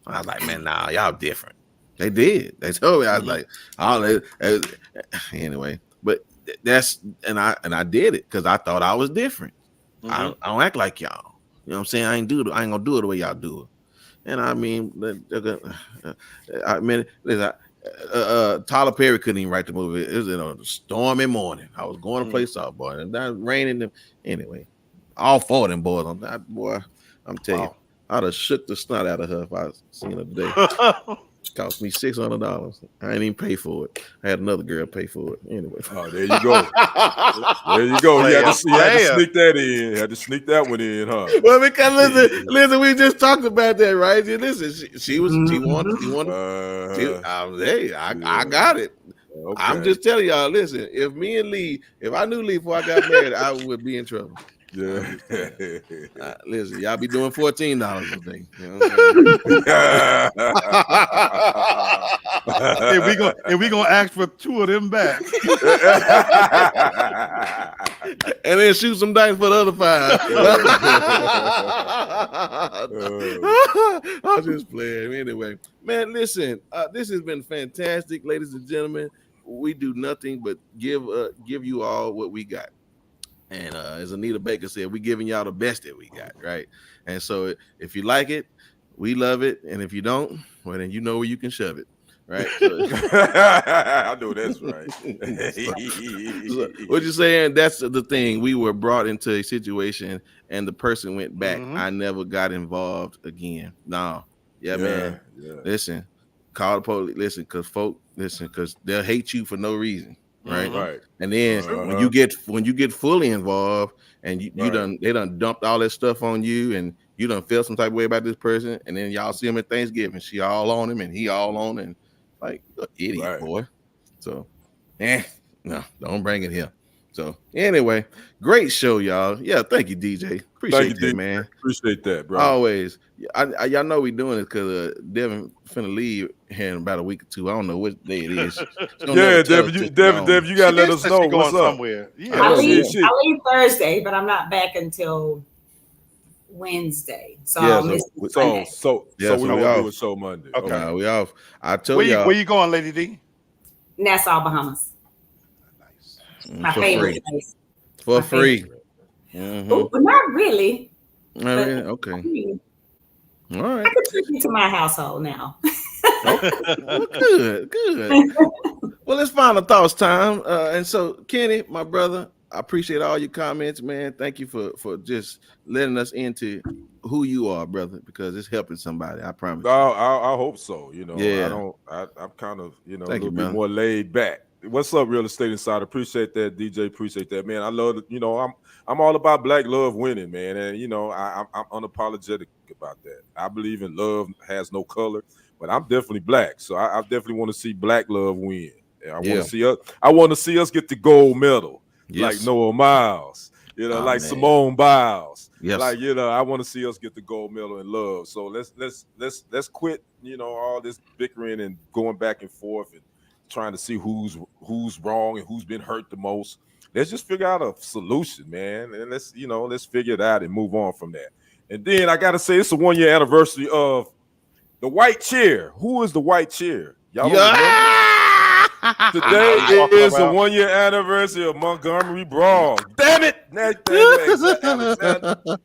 I was like, "Man, nah, y'all different." They did. They told me. I was like, anyway. But I did it because I thought I was different. I don't act like y'all. You know what I'm saying? I ain't gonna do it the way y'all do it. And I mean, listen, Tyler Perry couldn't even write the movie. It was in a stormy morning. I was going to play softball, and that raining. Anyway, all four of them boys on that boy. I'm telling you, I'd have shook the snot out of her if I seen her today. It cost me $600. I ain't even pay for it. I had another girl pay for it. Anyway. Oh, there you go. There you go. You had to sneak that in. You had to sneak that one in, huh? Well, because listen, we just talked about that, right? Listen, she wanted. Hey, I got it. Okay. I'm just telling y'all. Listen, if I knew Lee before I got married, I would be in trouble. Yeah. Listen, y'all be doing $14 a day. You know and we gonna ask for 2 of them back, and then shoot some dice for the other 5. I'll just play anyway. Man, listen, this has been fantastic, ladies and gentlemen. We do nothing but give you all what we got. And as Anita Baker said, we're giving y'all the best that we got, right? And so if you like it, we love it. And if you don't, well, then you know where you can shove it, right? I know that's right. So, what you saying? That's the thing. We were brought into a situation and the person went back. I never got involved again. No. Man. Yeah. Listen, call the police. Listen, because they'll hate you for no reason. Right. And then when you get fully involved and they done dumped all that stuff on you and you done feel some type of way about this person, and then y'all see him at Thanksgiving, she all on him and he all on, and like, idiot, boy. So no, don't bring it here. So anyway, great show, y'all. Yeah, thank you, DJ. Appreciate that, man. Appreciate that, bro. Always. Y'all know we doing it because Devin finna leave here in about a week or 2. I don't know what day it is. Yeah, Devin, you gotta let us know what's up. Somewhere. Yeah. I leave Thursday, but I'm not back until Wednesday. So I'll miss Sunday. So we won't do a show Monday. Okay. We off. I told y'all. Where you going, Lady D? Nassau, Bahamas. My favorite place. For free. But not really. Okay. All right. I can take you to my household now. Well, good. Well, it's final thoughts time. And so, Kenny, my brother, I appreciate all your comments, man. Thank you for just letting us into who you are, brother, because it's helping somebody. I promise. I hope so. You know, yeah. I'm kind of, a little bit more laid back. What's up, Real Estate Insider? Appreciate that, DJ. Appreciate that, man. I love it. I'm all about black love winning, man, and I'm unapologetic about that. I believe in love has no color, but I'm definitely black, so I definitely want to see black love win. I want to see us get the gold medal, like Noah Miles, like man. Simone Biles. Yes. Like, I want to see us get the gold medal in love. So let's quit, all this bickering and going back and forth and trying to see who's wrong and who's been hurt the most. Let's just figure out a solution, man, and let's figure it out and move on from that. And then I gotta say, it's the 1-year anniversary of the white chair. Who is the white chair? Y'all remember? Today is the 1-year anniversary of Montgomery Brawl. Damn it!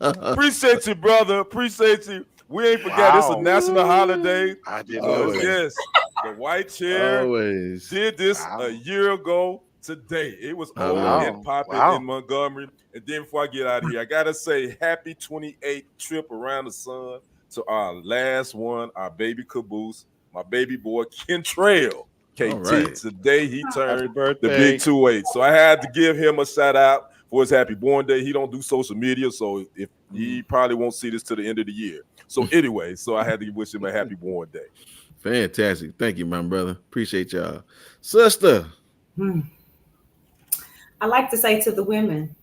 Appreciate you, brother. Appreciate you. We ain't forgot it's a national holiday. I didn't know. Yes, the white chair did this a year ago today. It was old and popping in Montgomery. And then before I get out of here, I gotta say happy 28th trip around the sun to our last one, our baby caboose, my baby boy Kentrail. KT. Today he turned the big 28. So I had to give him a shout out for his happy born day. He don't do social media, so if he probably won't see this to the end of the year. So anyway, I had to wish him a happy born day. Fantastic. Thank you, my brother. Appreciate y'all. Sister. I like to say to the women,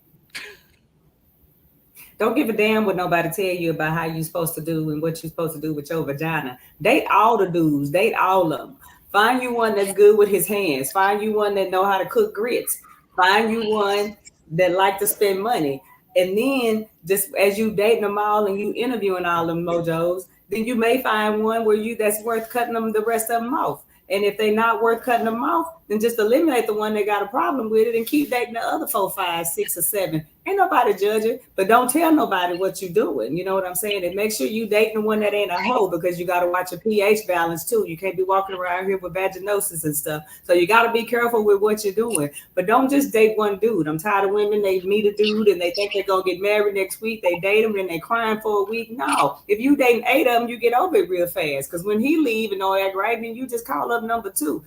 don't give a damn what nobody tell you about how you're supposed to do and what you're supposed to do with your vagina. Date all the dudes. Date all of them. Find you one that's good with his hands. Find you one that know how to cook grits. Find you one that like to spend money. And then just as you dating them all and you interviewing all them mojos, then you may find one where that's worth cutting them the rest of them off. And if they're not worth cutting them off, then just eliminate the one that got a problem with it and keep dating the other 4, 5, 6, or 7 Ain't nobody judging, but don't tell nobody what you're doing. You know what I'm saying? And make sure you dating the one that ain't a hoe, because you got to watch your pH balance too. You can't be walking around here with vaginosis and stuff. So you got to be careful with what you're doing. But don't just date one dude. I'm tired of women. They meet a dude and they think they're going to get married next week. They date him and they crying for a week. No. If you dating 8 of them, you get over it real fast. Because when he leave and don't act right, then you just call up number 2.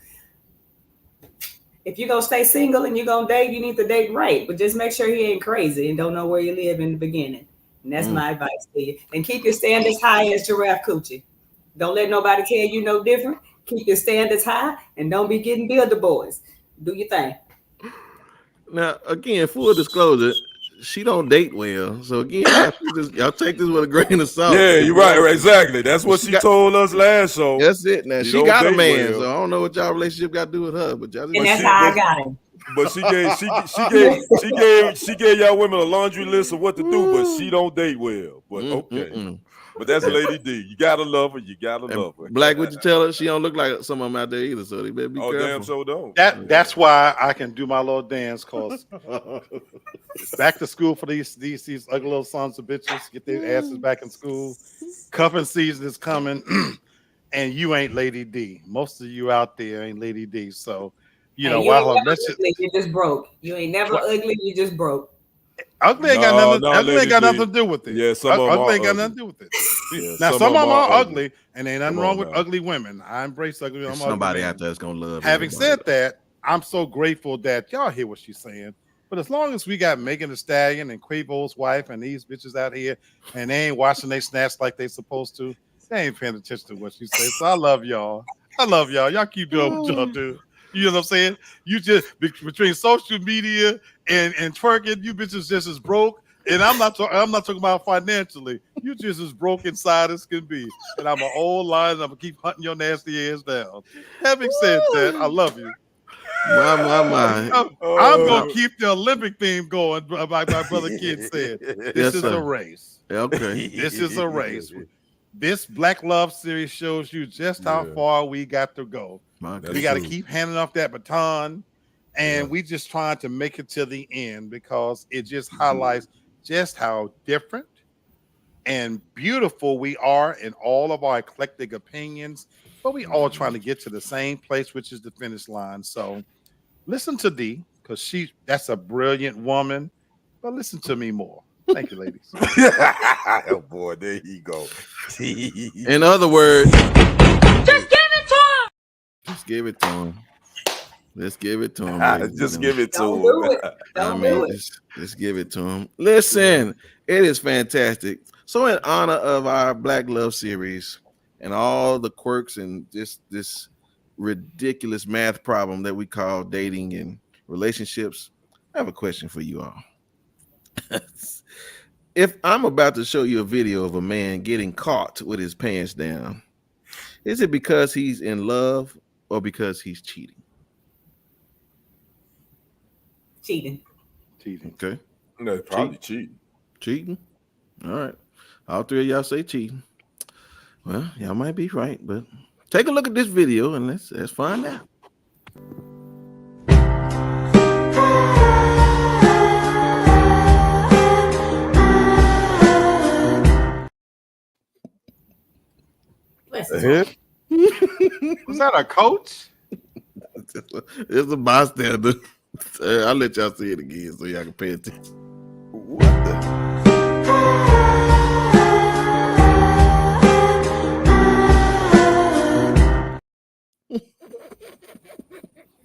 If you're going to stay single and you're going to date, you need to date right. But just make sure he ain't crazy and don't know where you live in the beginning. And that's my advice to you. And keep your standards high as Giraffe Coochie. Don't let nobody tell you no different. Keep your standards high and don't be getting builder boys. Do your thing. Now, again, full disclosure, she don't date well. So again, y'all take this with a grain of salt. Yeah, you're right. Exactly. That's what she told us last show. That's it. Now she got a man, so I don't know what y'all relationship got to do with her. But y'all and that's how I got him. But she gave y'all women a laundry list of what to do, but she don't date well. But okay. But that's Lady D. You gotta love her. You gotta love her. Black, would you tell her she don't look like some of them out there either? So they better be careful. Damn, so don't. That's why I can do my little dance, cause it's back to school for these ugly little sons of bitches. Get their asses back in school. Cuffing season is coming, and you ain't Lady D. Most of you out there ain't Lady D. So you know why her you just broke. You ain't never ugly. You just broke. Ugly ain't got nothing. Ugly ain't got nothing to do with it. Yeah, ugly ain't got nothing to do with it. Yeah, now some of them are ugly, and ain't nothing wrong with ugly women. I embrace ugly. I'm somebody out there that's gonna love. Having said that, I'm so grateful that y'all hear what she's saying. But as long as we got Megan Thee Stallion and Quavo's wife and these bitches out here, and they ain't watching their snacks like they supposed to, they ain't paying attention to what she says. So I love y'all. Y'all keep doing what y'all do. You know what I'm saying? You just between social media and twerking, you bitches just as broke. And I'm not talking about financially. You just as broke inside as can be. And I'm an old lion. I'm gonna keep hunting your nasty ass down. Having said that, I love you. My. I'm gonna keep the Olympic theme going. My brother Kid said, "This is a race." Okay, this is a race. This Black Love series shows you just how far we got to go. We got to keep handing off that baton, and we just trying to make it to the end because it just highlights just how different and beautiful we are in all of our eclectic opinions, but we all trying to get to the same place, which is the finish line. So listen to Dee, because that's a brilliant woman, but listen to me more. Thank you, ladies. Oh boy, there you go. In other words, Just give it to him. Just give it to him. Let's give it to him. Just give it to him. Just give it to him. Listen, it is fantastic. So in honor of our Black Love series and all the quirks and just this ridiculous math problem that we call dating and relationships, I have a question for you all. If I'm about to show you a video of a man getting caught with his pants down, is it because he's in love or because he's cheating? Cheating. Okay. No, probably cheating. Cheating? All right. All three of y'all say cheating. Well, y'all might be right, but take a look at this video and let's find out. Was that a coach? It's a bystander. I'll let y'all see it again so y'all can pay attention. What the?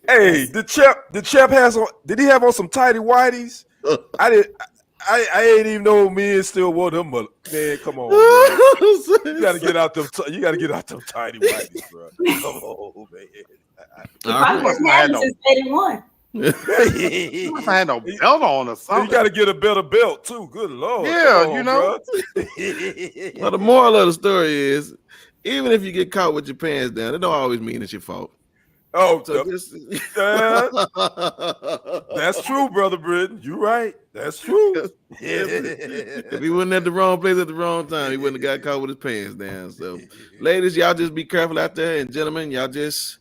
Hey, the champ has on. Did he have on some tighty whities? I ain't even know men still wore them. Man, come on, bro. You gotta get out them. You gotta get out them tighty whities, bro. Come on, man. I was mad since 81. I had no belt on or something. You got to get a better belt too. Good Lord. Yeah, you know. Well, the moral of the story is, even if you get caught with your pants down, it don't always mean it's your fault. Oh, so that's true, brother Britton. You're right. That's true. If he wasn't at the wrong place at the wrong time, he wouldn't have got caught with his pants down. So, ladies, y'all just be careful out there, and gentlemen, y'all just,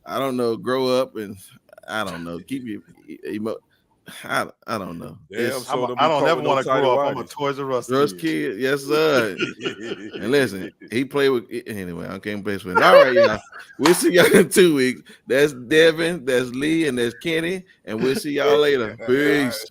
I don't know, grow up and I don't know, keep your I don't know. I don't ever want to grow up. I'm a Toys R Us kid. Yes, sir. And listen, he played with anyway. I can't play with. All right, y'all. We'll see y'all in 2 weeks. That's Devin, that's Lee, and that's Kenny. And we'll see y'all later. Peace.